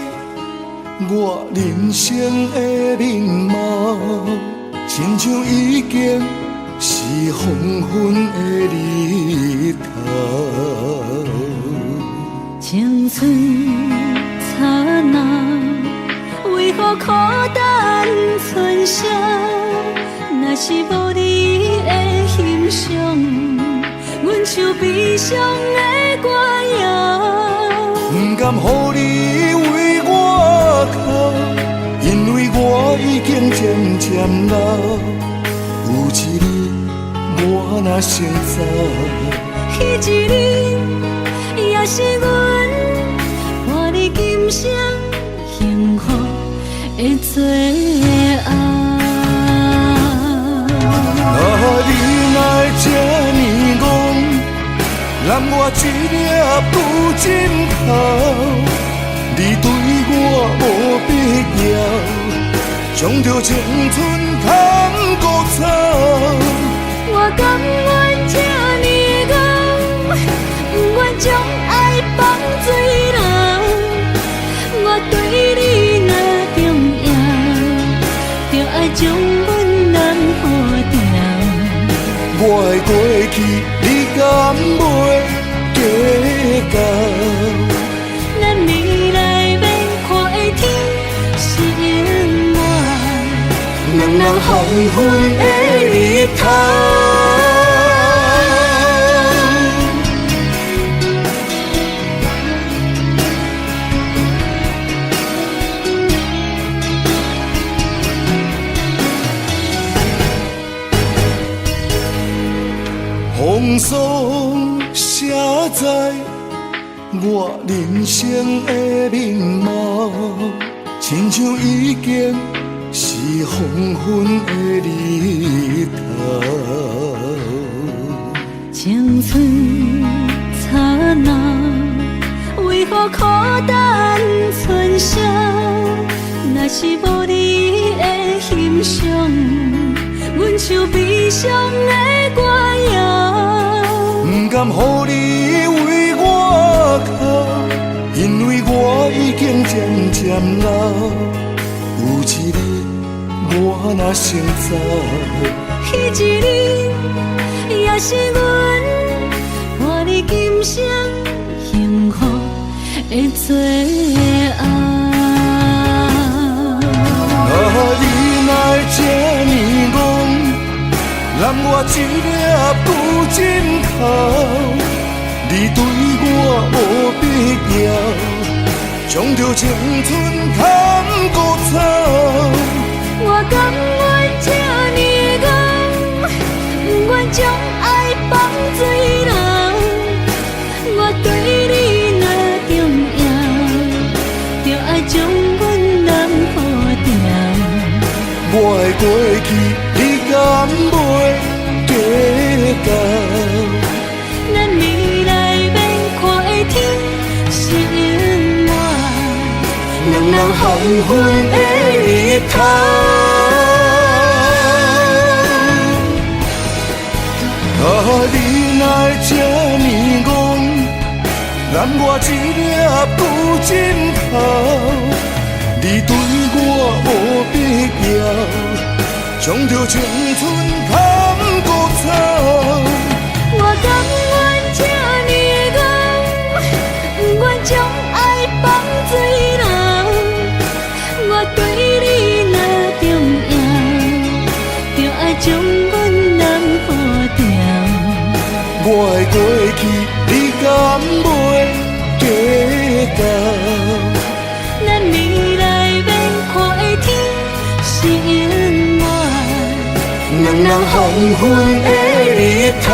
我人生的面貌，亲像已经是黄昏的日头。青春刹那，为何孤单存剩？若是无你的欣赏，阮像悲伤的歌谣。不甘予你为我哭，因为我已经渐渐老。有一日我若先走，彼一日也是阮伴你今生幸福的最后。啊，你若这呢戆，揽我一粒旧枕头，你对我无必要，将着青春通孤草。我甘愿这呢戆，不愿将爱放水流。我对你若重要，就爱将阮人付掉。我的过去，你敢袂计较？咱未来免看的天是永远，两人黄昏的日头。风霜写在我人生的面貌，亲像已经是黄昏的日头。青春刹那，为何孤单春宵？若是无你的欣赏，阮像悲伤的歌谣。不甘予你为我哭，因为我已经渐渐老。有一日我若先走，彼一日也是阮伴你今生幸福的最后。你哪这呢戆？揽我一粒旧枕头，你对我无必要，将着青春通孤草。我甘愿这呢戆，不愿将爱放水流。我对你若重要，就爱将阮人付掉。我的过去，你敢袂计较？咱未来免看的天是永远，两人黄昏的日头。你哪这呢戆？揽我一粒旧枕头，你对我无必要，将着青春通孤草。我甘愿这呢戆，不愿将爱放水流。我对你若重要，就爱将阮人付掉。我的过去，你敢袂计较？咱未来免看的天是永远，两人黄昏的日头。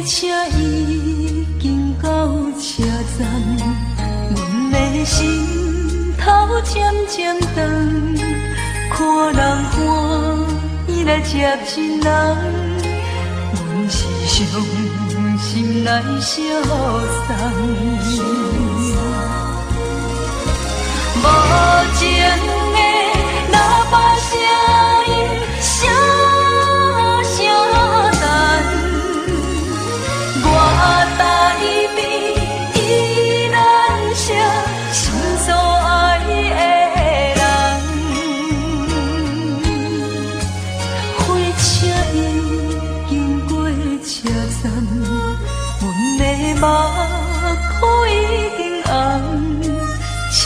车已经到车站，阮的心头渐渐长，看人欢喜来接亲人，阮是伤心来相送。无情的喇叭声音，声声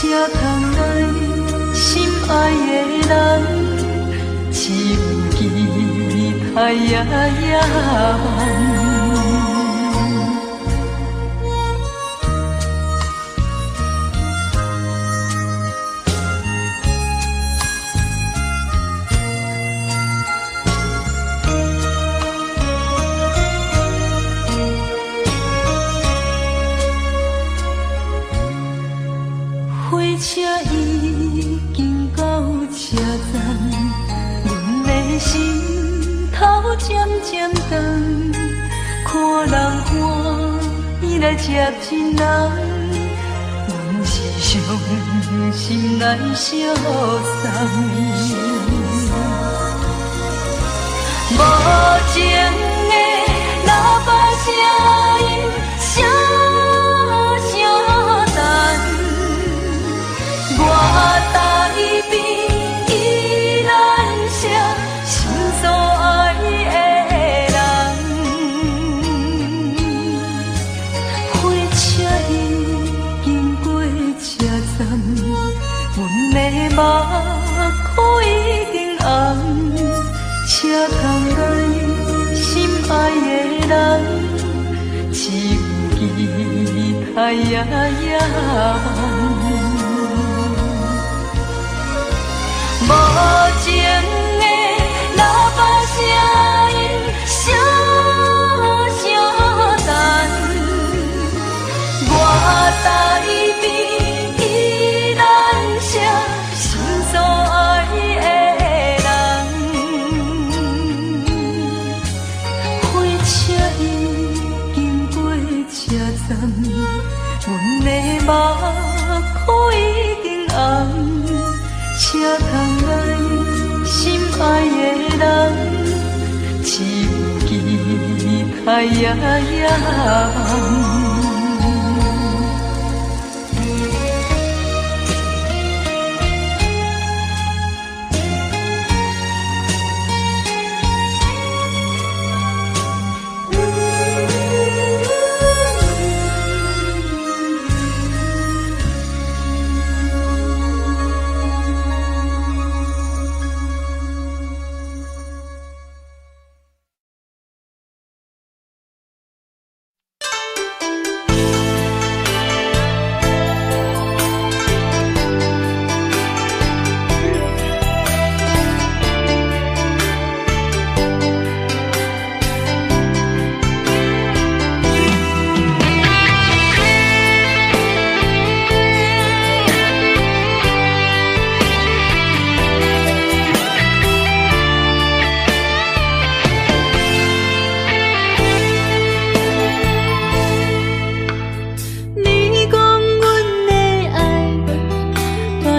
通来心爱的人，只有期待夜夜晚。火车已经到车站，阮的心头渐渐长，看人欢喜来接亲人，阮是伤心来相送。无情的喇叭声音，声声等。我台边依然写心所爱的人，火车已经过车站，阮的目眶已经红，车通来心爱的人，只有期待夜夜晚。无情的喇叭声音，声声等。我台边依然写心所爱的人，火车已经过车站，阮的目眶已经红。车通来心爱的人，只有期待夜夜晚。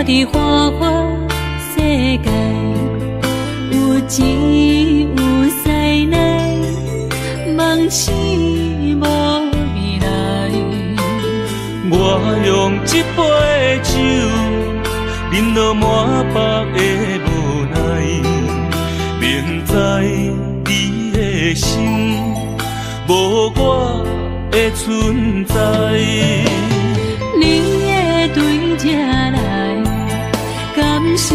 伫花花世界，有钱有势来，梦醒无未来。我用一杯酒，饮落满腹的无奈，明知你的心无我的存在。你的对这来，敢是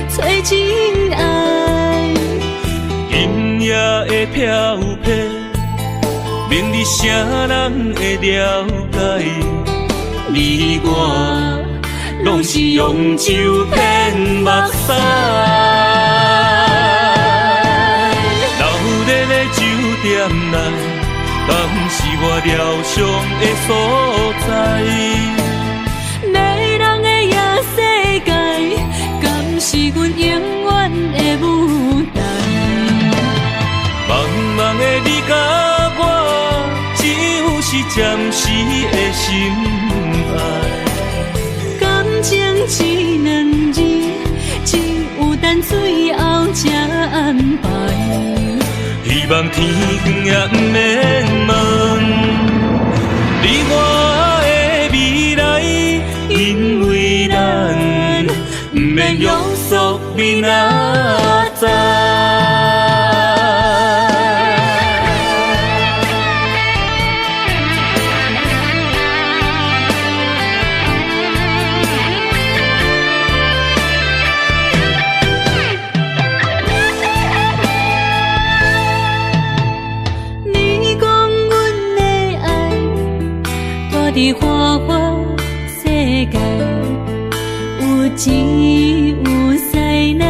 找真爱？今夜的飘飘，明日啥人会了解？你我拢是用酒骗目屎，流连的酒店内，敢是我疗伤的所在？迷人的夜世界，敢是阮永远的舞台？茫茫的你甲我，只有是暂时的心爱。感情只两字，只有等最后才安排。希望天光也不免问，你我的未来，因为咱不免约束明仔载。为花花世界，有钱有才能，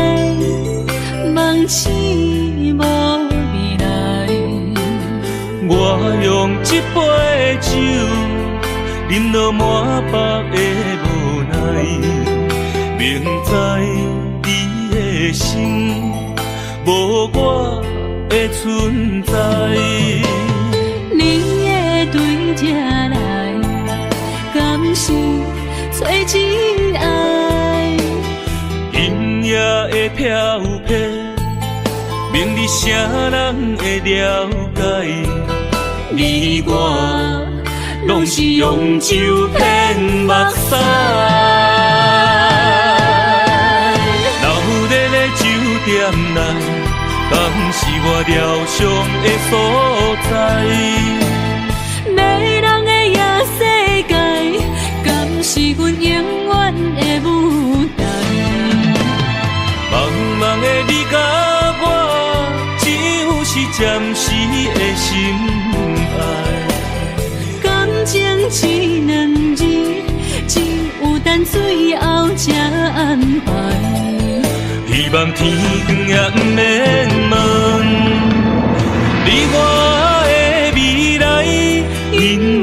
梦醒无未来。我用一杯酒，饮落满腹的无奈，明知伊的心无我的存在。你的对这来，敢是找真爱？音乐的飘飘，明日啥人会了解？你我拢是用酒骗目屎，流热的酒店内，敢是我疗伤的所在？迷人的夜世界，敢是阮永远的舞台？茫茫的你甲我，只有是暂时的心爱。感情只两字，只有等最后才安排。希望天光也不免问，你我的未来，因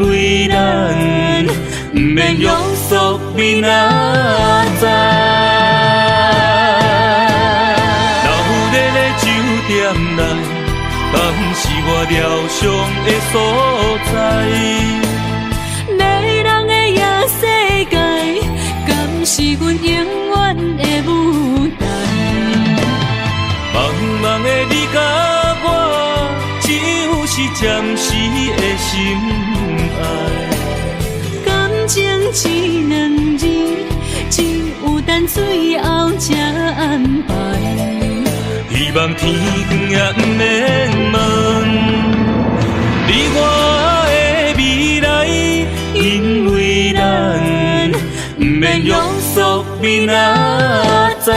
为咱不免约束明仔载。流热的酒店内，敢是我疗伤的所在？迷人的夜世界，敢是阮永远的舞台？茫茫的你甲我，只有是暂时的心爱。感情只两字，只有等最后才安排。希望天光也不免问，你我的未来，因为咱不免约束明仔载。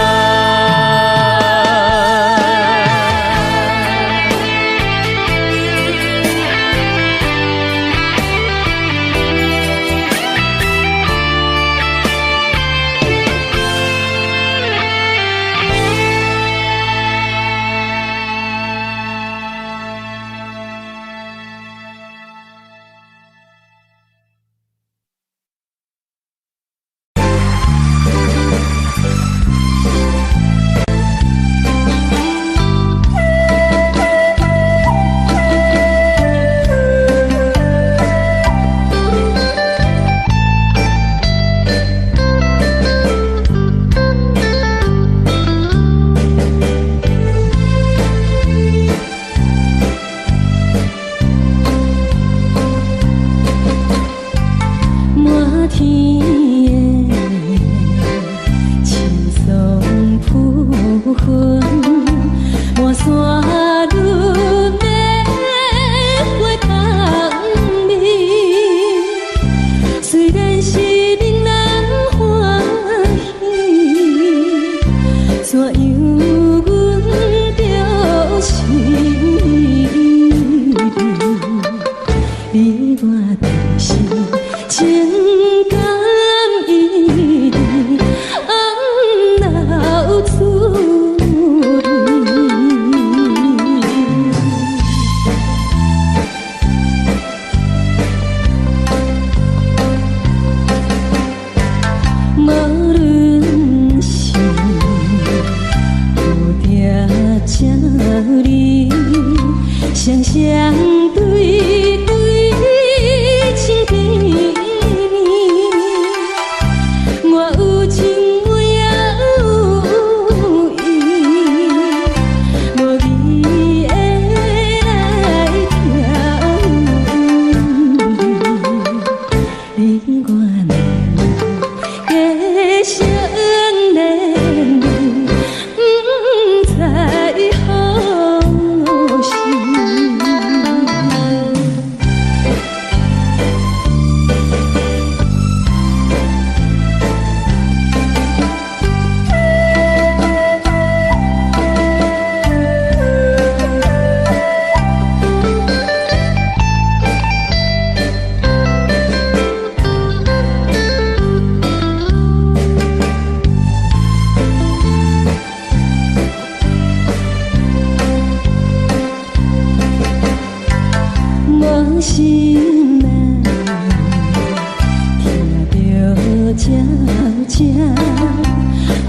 这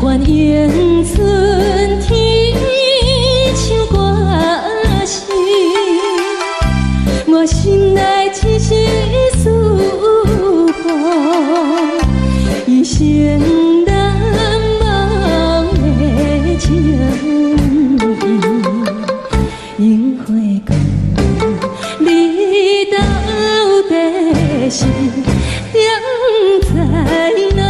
欢迎春天唱歌声，我心内只是思念，一生难忘的情。樱花讲，你到底是踮在哪里？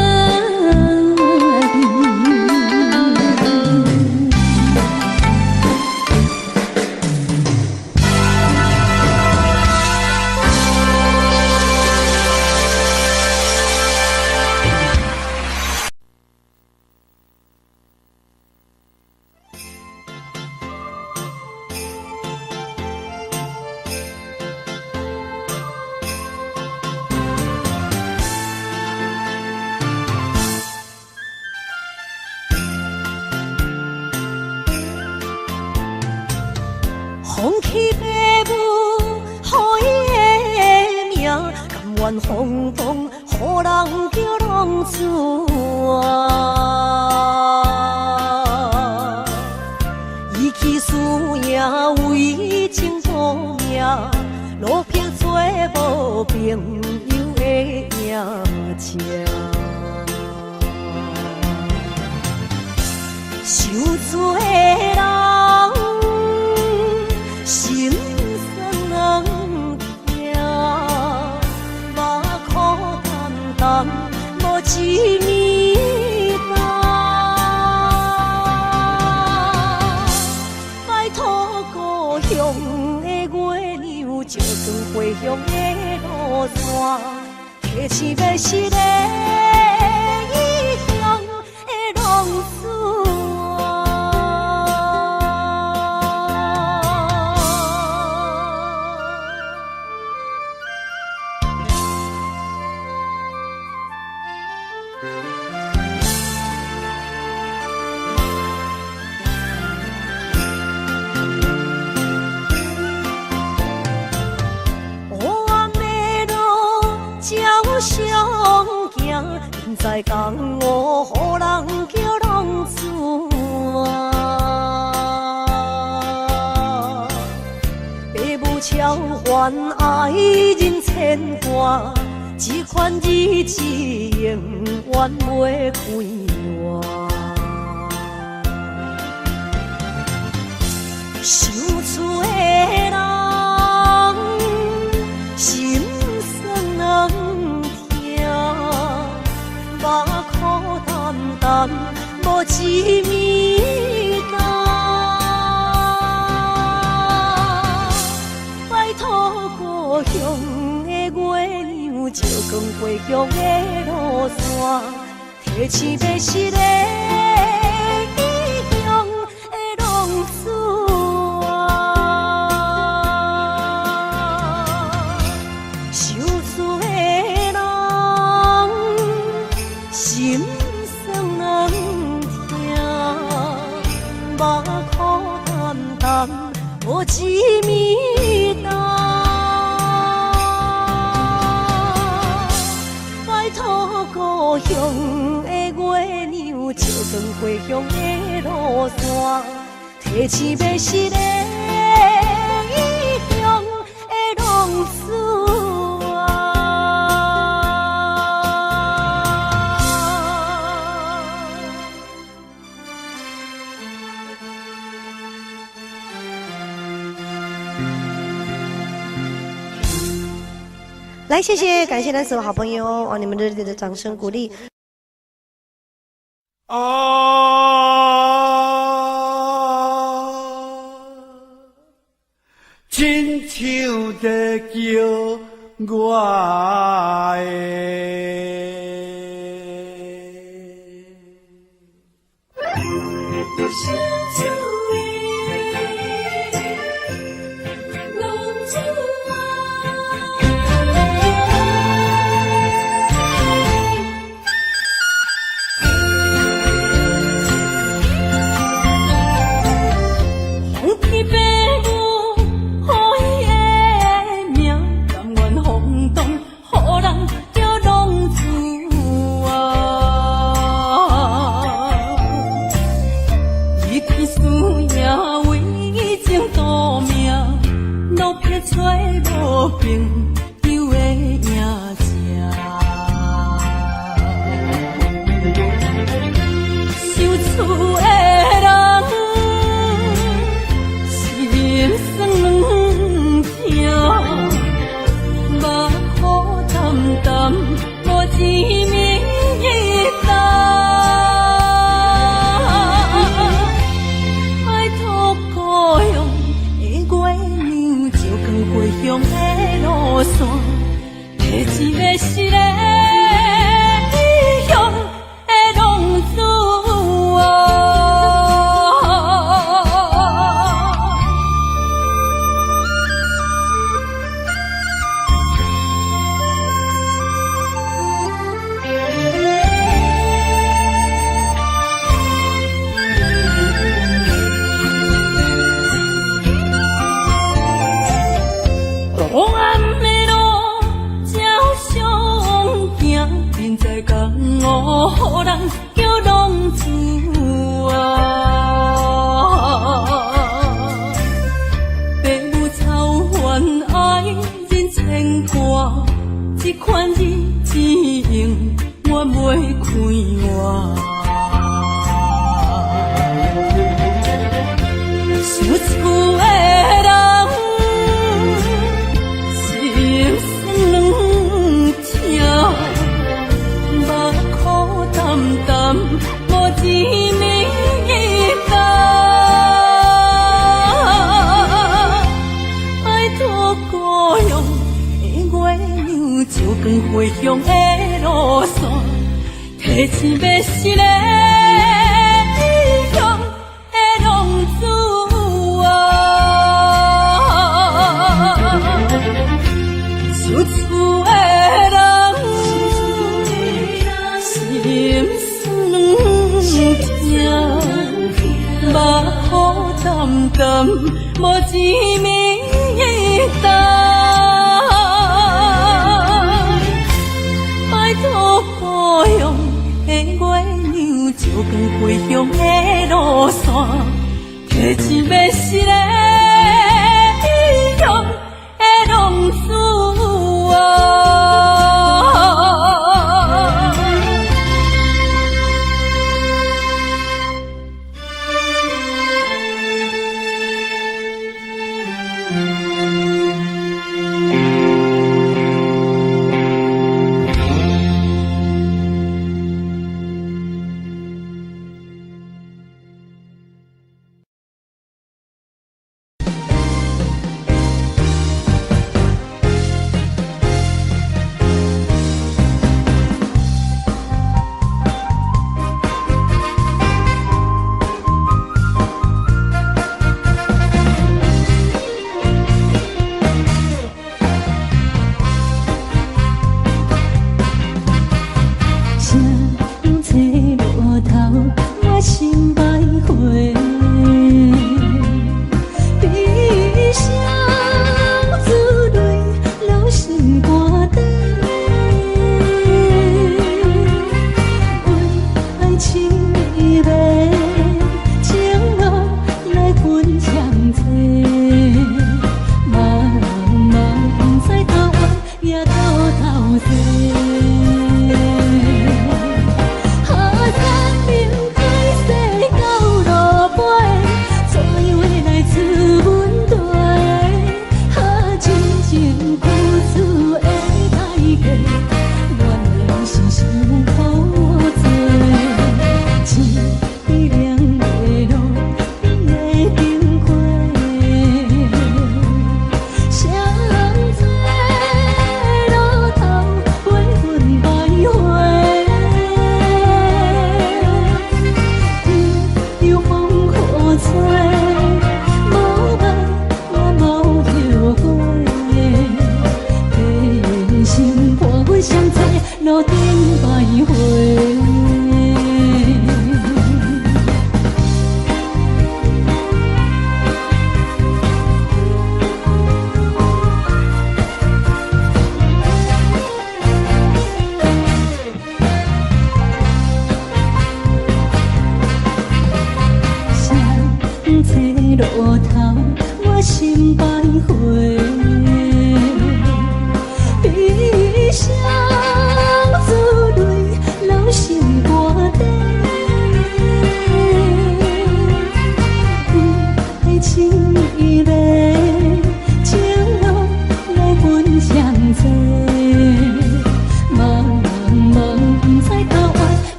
风起爸母，予伊的名，甘愿轰动，予人叫浪子啊！伊去输赢为情搏命，路撇做无朋友的赢情。受罪的人。心酸人听，目眶淡淡，无一面红。拜托故乡的月亮，照光回乡的路线，提醒要是个异乡的浪子。在江湖，予人叫浪子啊！爸母超还爱人千万，这款日子永远袂开完。想厝的人，心酸人听。目眶淡淡，无一面红。拜托故乡的月亮，照光回乡的路线，提醒要是个异乡的浪子啊！受罪的人。心酸人听，目眶淡淡，无一面红。拜托故乡的月亮，照光回乡的路线，提醒要是个异乡的浪子啊！来，谢谢，感谢那所有好朋友哦，你们热烈的掌声鼓励。亲像在叫我不知讲我人叫浪子父母操怨爱人牵挂，这款日子用我袂开我。想厝的人心酸两条，目苦淡淡无滋味甘。爱托故乡的月亮，照光回乡的路线，提醒要是个异乡的浪子。想厝的人，心酸两条，目苦淡淡，无滋味甘。拜托故乡的月亮，照光回乡的路线，提醒要是个异乡的浪子。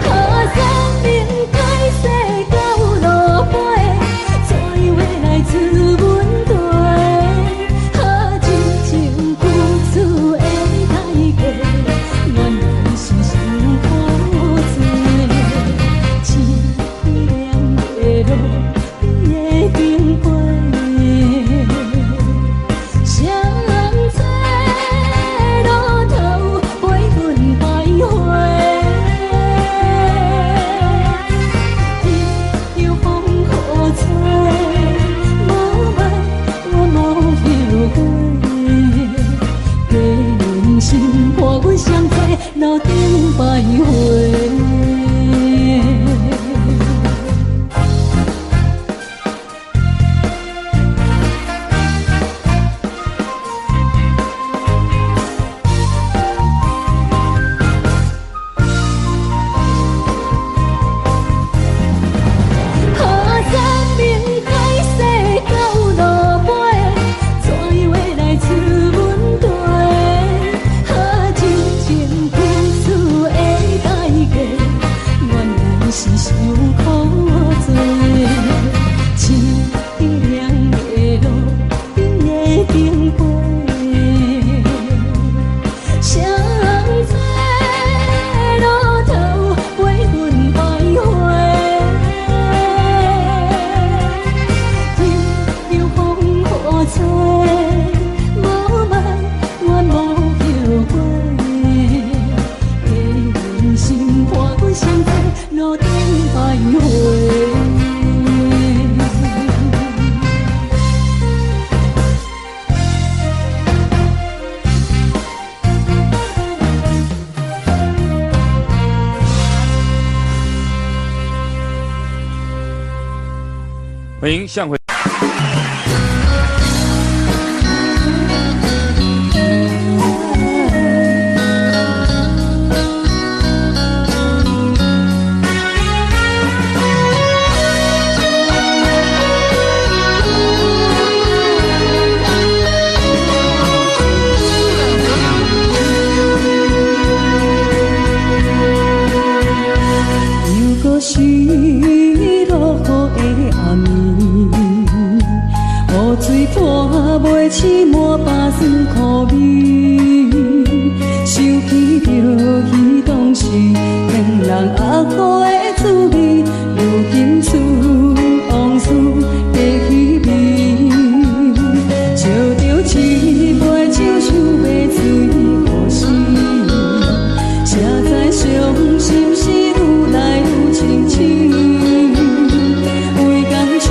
好生命改写到落。路顶徘徊。欢迎向回。又搁是落雨的暗暝，雨水泼袂起满巴酸苦味，想起着彼当时骗人压苦的滋味，如今思往事加稀微，笑着一杯酒想要醉可惜，谁知伤心事愈来愈清醒。为感情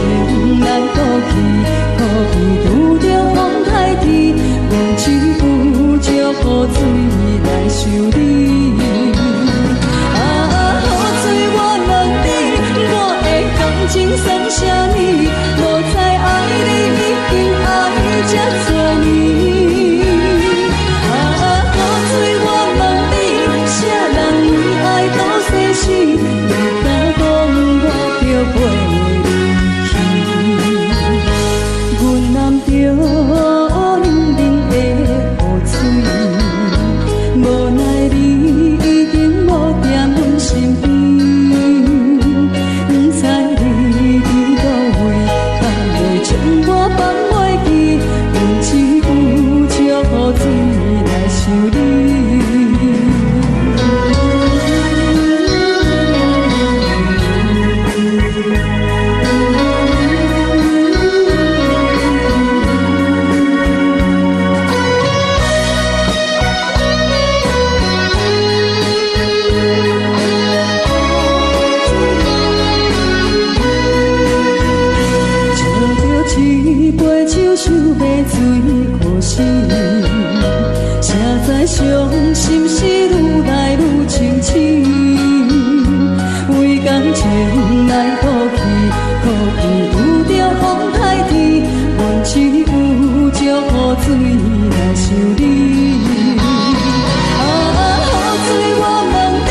来过去，可比拄着风台天，我只有借雨水来修理。雨水我问你，我的感情算啥物？无再爱你，已经爱这多年。雨水我问你，啥人为爱到生死？你敢讲我着陪？阮淋着冷冷的雨水，无奈你已经无踮阮身边，不知你伫倒位，敢会将我放袂记？阮只有借雨水来想你。一杯酒想要醉可惜，谁知伤心事愈来愈清醒。为感情来过去，可比有着风台天，阮只有借雨水来想你。雨水我问你，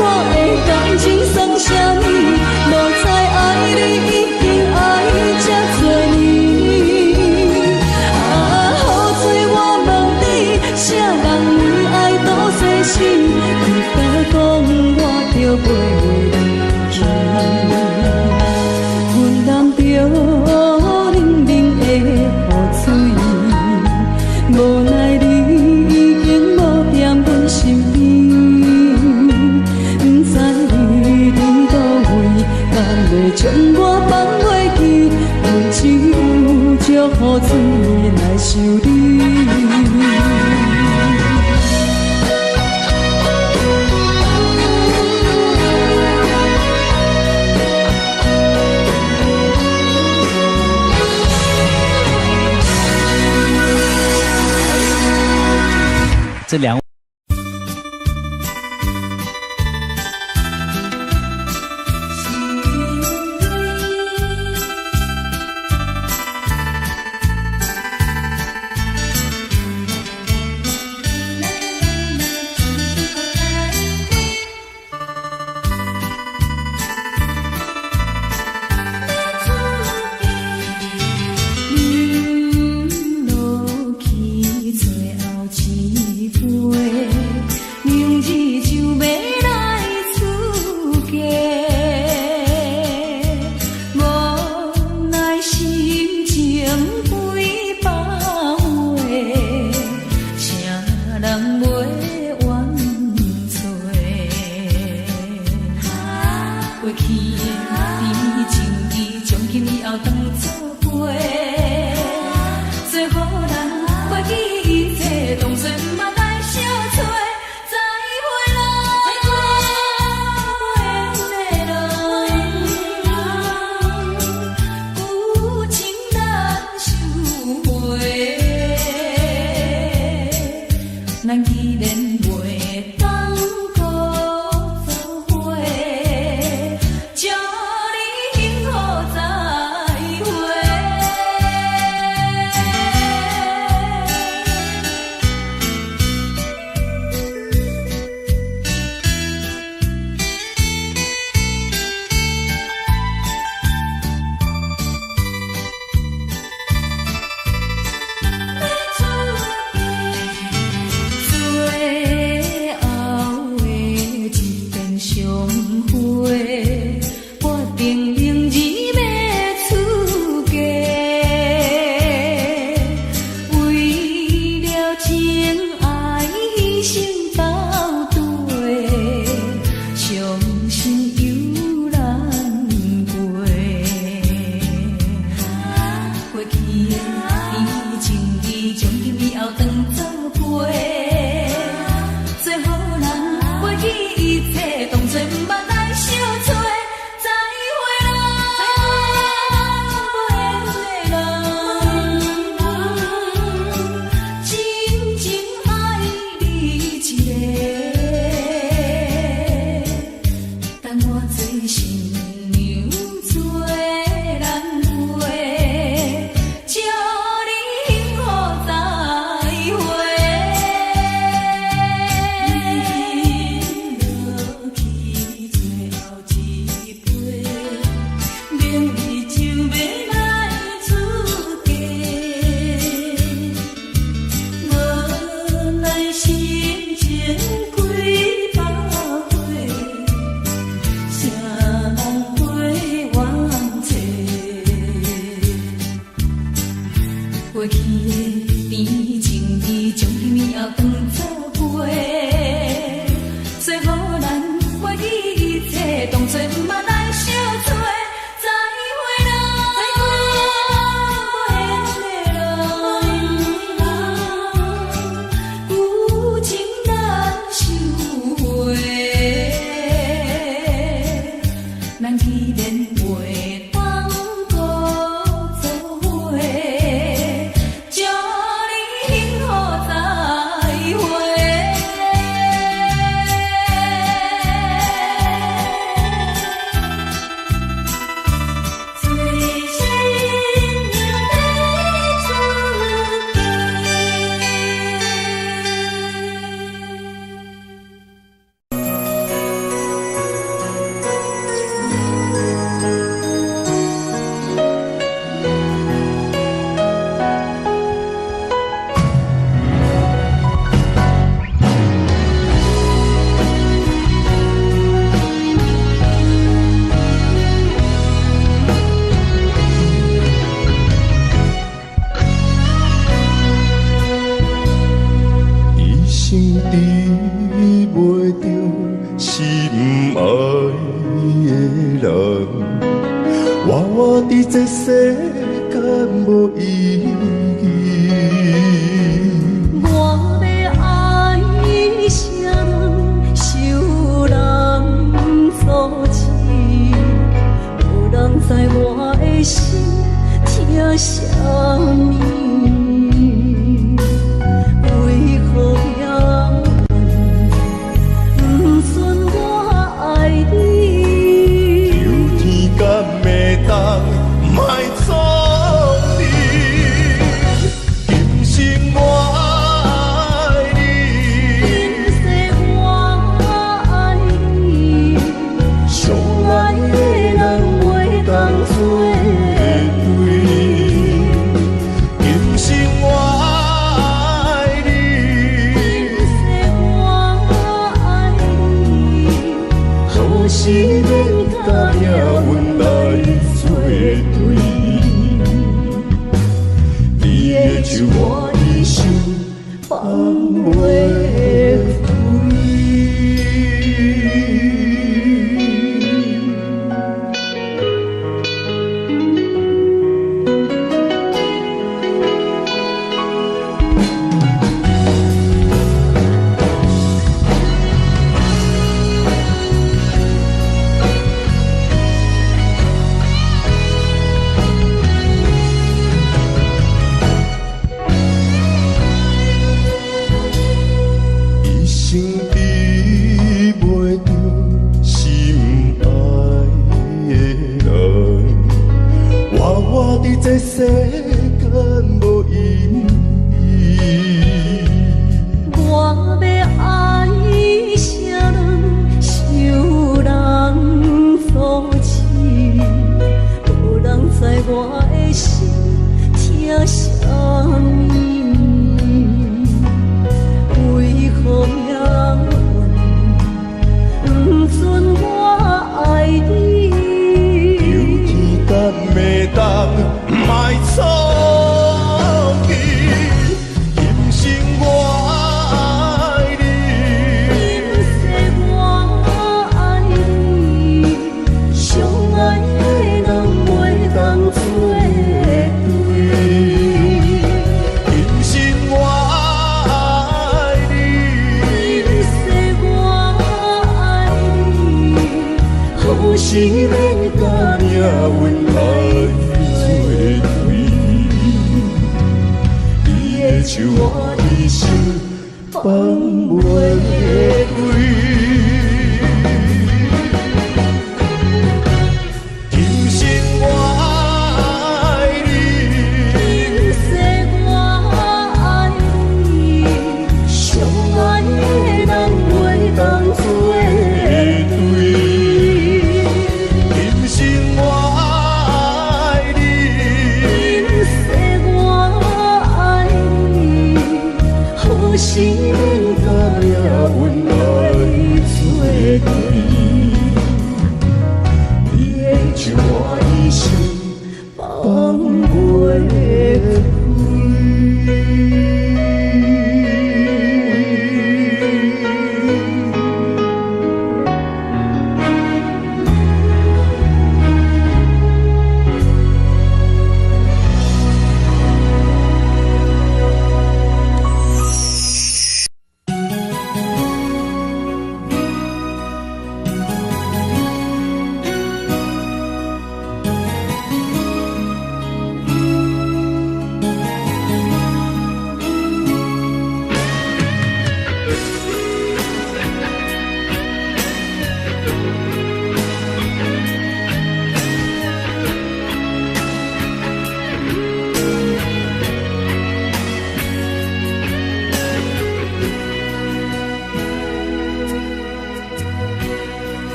我的感情算啥物？无再爱你，已经爱这多年。啥人为爱到生死？你敢讲我着陪你去？阮淋着冷冷的雨水，无奈你已经无踮阮身边，不知你伫倒位，敢会将我放袂记？阮只有借雨水来想你。这两一杯，明日就要来出嫁。无奈心情几百回，啥人袂怨催？过去的甜情意，从今以后当作陪。最好咱忘记一切，当作毋捌来相找。再会啦，不缘的人，有情难收回。咱既然袂当搁做伙，祝你幸福再会。最后的一遍相会，我定明日要出嫁。为了情爱牺牲到底，伤心犹难过。过去的甜情意，从今以后当作陪。最好咱忘记一切，当作毋捌来相找。再会啦，不缘的人，真情爱你一个，等我做新娘做咱陪，祝你幸福再会。落去最后一杯，明日就要来出嫁。无奈心情几百回，啥人会怨催？过去的甜情意，从今以后当作陪。最好咱忘记一切，当作毋捌来相找。再会啦，不缘的人，有情难收回。咱既然袂当搁做伙，祝你幸福再会。最新娘要出嫁。一生治袂着心爱的人，活伫这世间无意义。我要爱谁人，受人阻止，无人知我的心疼啥物。为何也是免甲命运来作对。你的手我一生放袂开。这世间无意义，我要爱啥人，受人阻止，无人知我的心疼啥物，为何命运不准我爱你？有天等袂当。卖错去，今生我爱你，今世我爱你，相爱的人袂当做对。今生我爱你，今世我爱你，好是免甲命运来。手我一生放袂开，今生我爱你，今世我爱你，相爱的人袂当做对。今生我爱你，今世我爱你。好是免甲命运来作对，你的手我一生放袂开。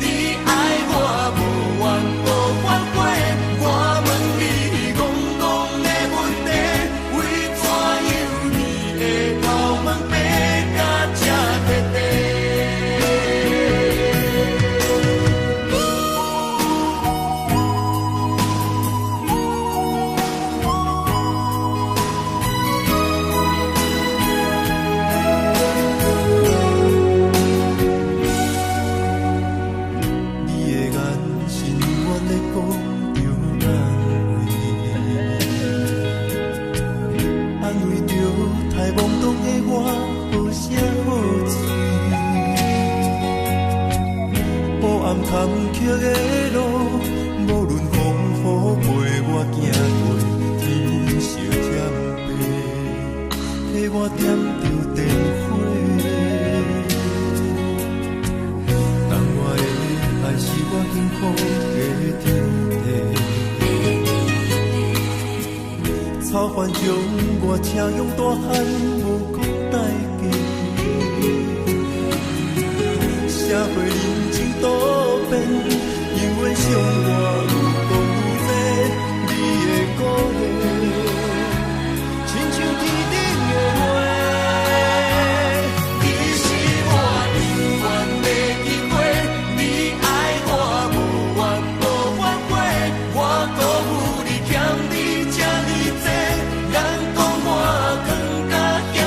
你爱我无怨无反悔。太懵懂的我，好声好气。黑暗坎坷的路，无论风雨陪我行过，天昏烧添白，替我点着灯火。当我的爱是我幸福的天地，草原将我车用大汉，无讲代价。社会人情多变，因为相我愈讲愈多，你的鼓励，亲像天顶的花。你是我永远的机会，你爱我无怨无反悔，我辜负你欠你这么多，人讲我更加。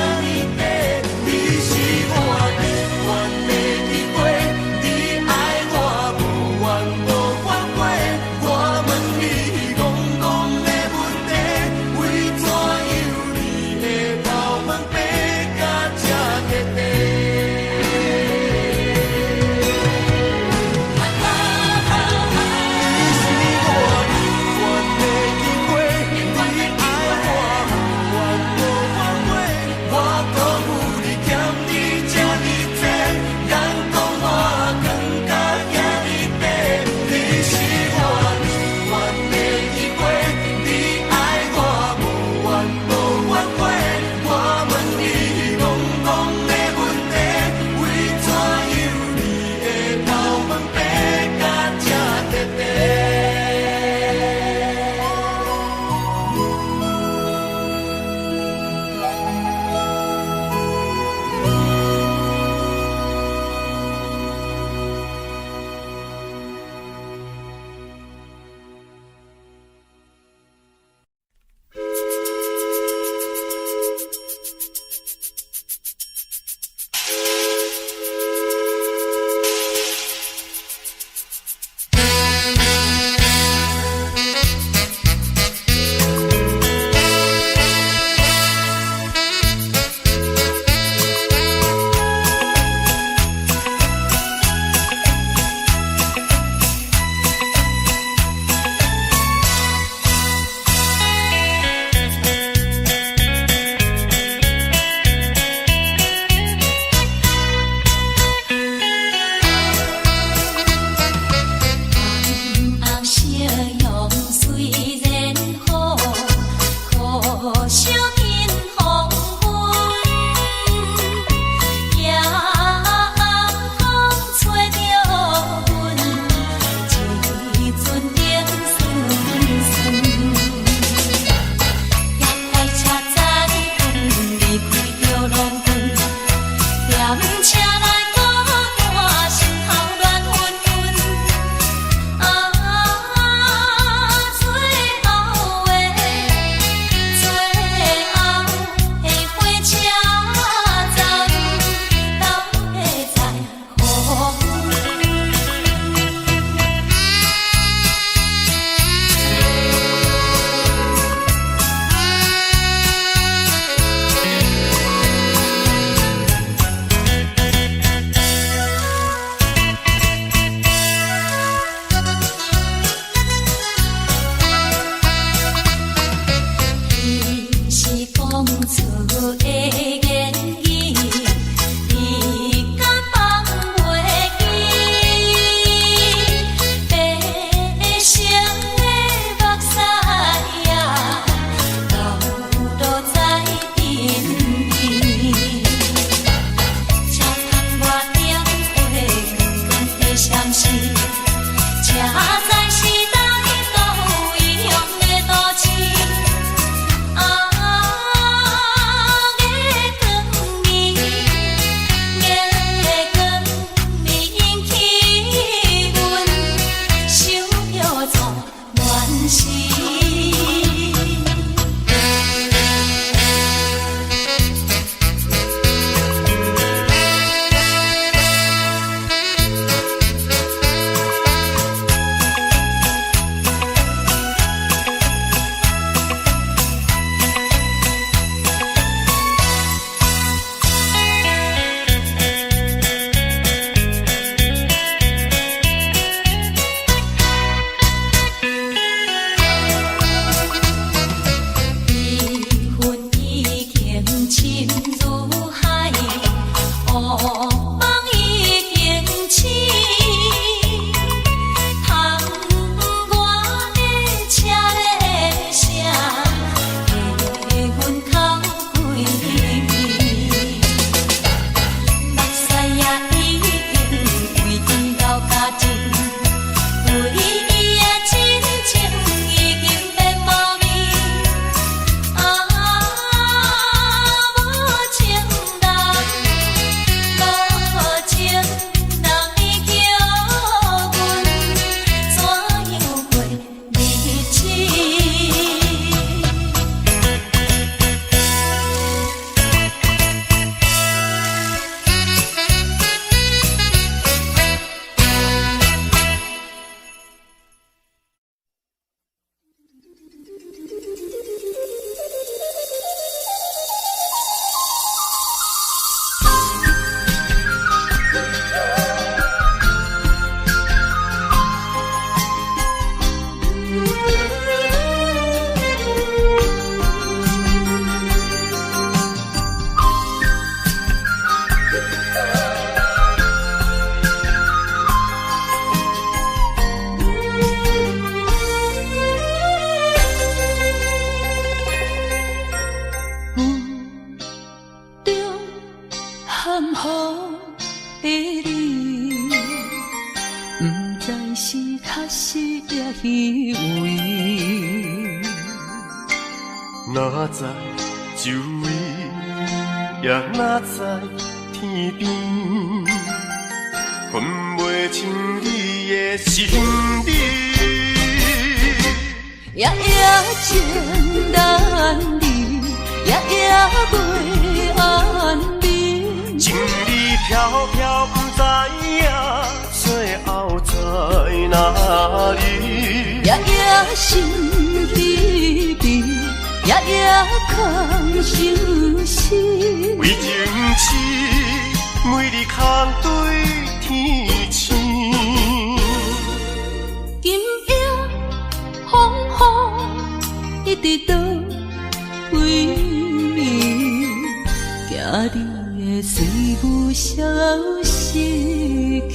心如海，乌梦已经醒。窗外的车的声，气阮口几暝。目屎也已经规天到家前，为伊的真情已经变无味。无情人，无情人已叫阮怎样过日子？含糊的你，不知是确实也虚伪。哪知周围，也哪知天边，分袂清你的心理。夜情难离，夜袂安眠。情意飘飘，不知影最后在哪里。心悲悲，空相思。为情痴，每日空对天星。今夜风雨一直倒位，惊你的随无消息去。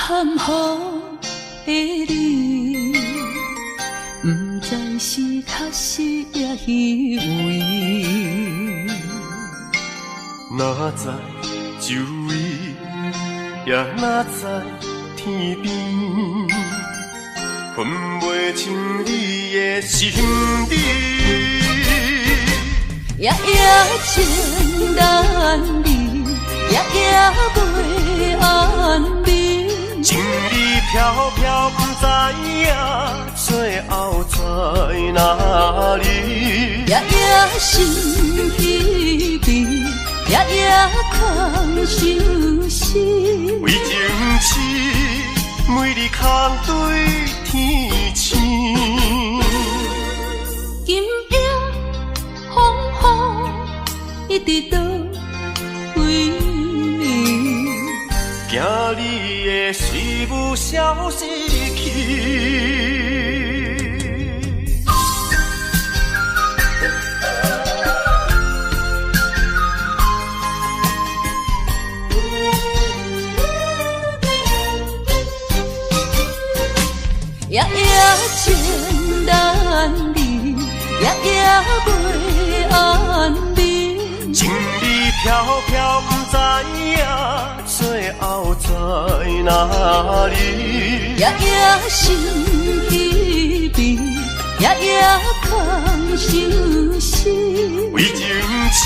含糊的你，不知是确实也虚伪。哪知周围，也哪知天边，分袂清你的心理。情难离，夜袂安眠。情意飘飘，不知影最后在哪里。心悲悲，空相思。为情痴，每日空对天星。今夜风雨一直倒位，惊你的随无消息去。情难离，夜袂安眠。情意飘飘，不知影最后在哪里。心悲悲，空相思。为情痴，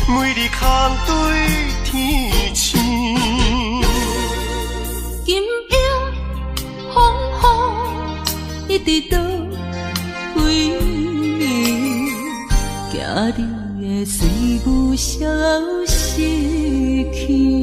每日空对天星。今夜风雨一直倒位，惊你会随阮消失去。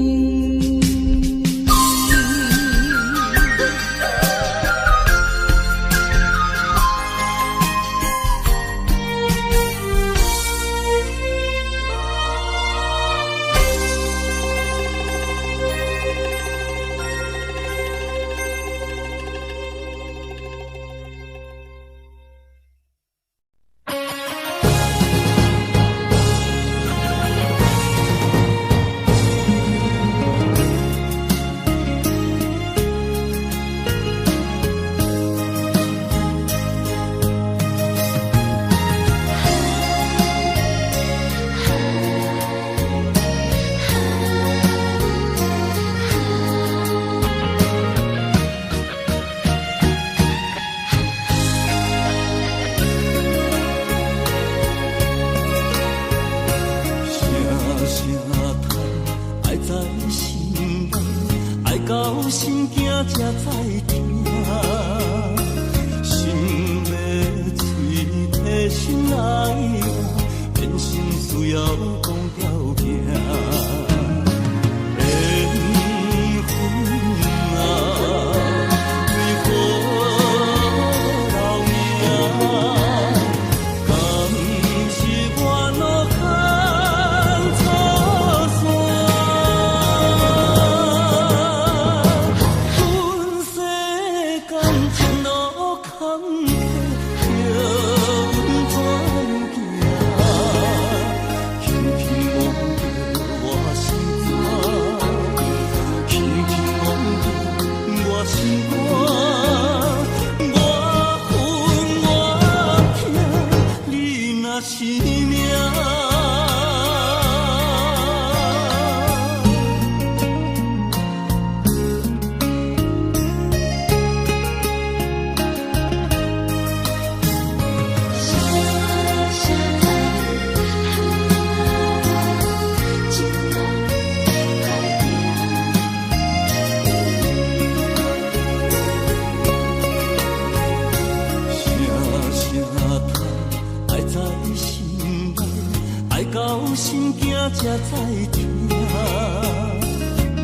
才知听，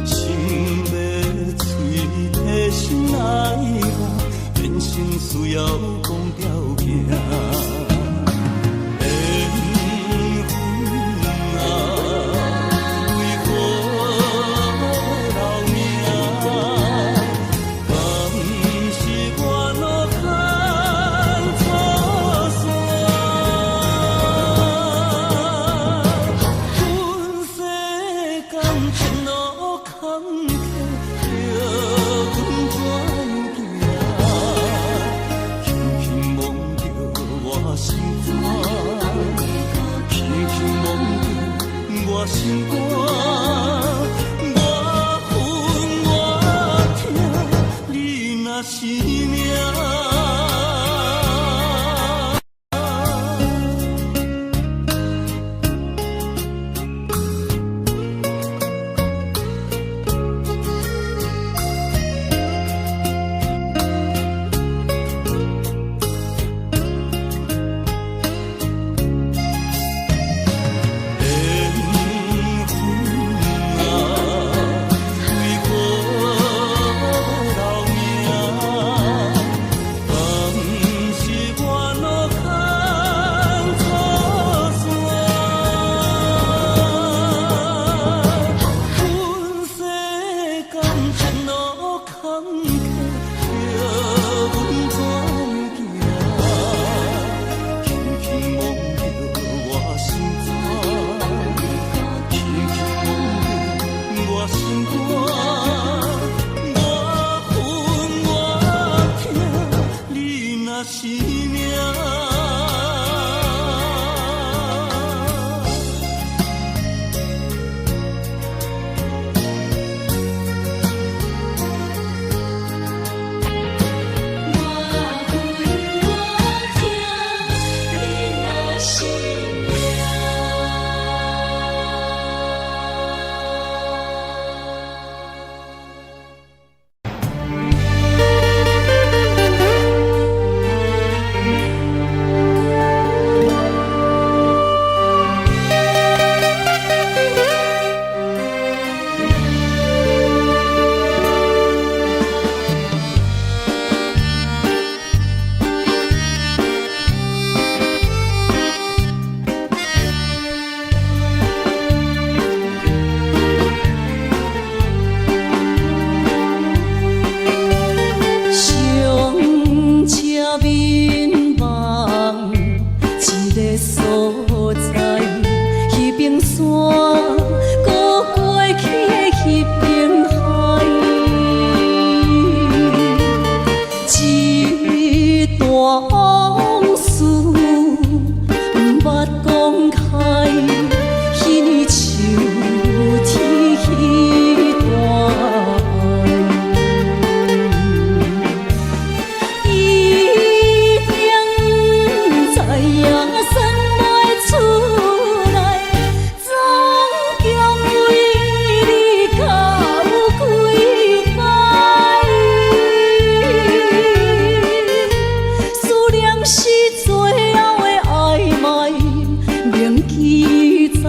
心要碎，替心来话，变成需要讲条件。心肝，我恨我痛，你若是命。山，搁过去的迄片海，一段往事毋捌讲开，迄年秋天迄段爱，一定知影算袂出来，总共为你甲有几摆，思念是最后的暧昧，铭记在。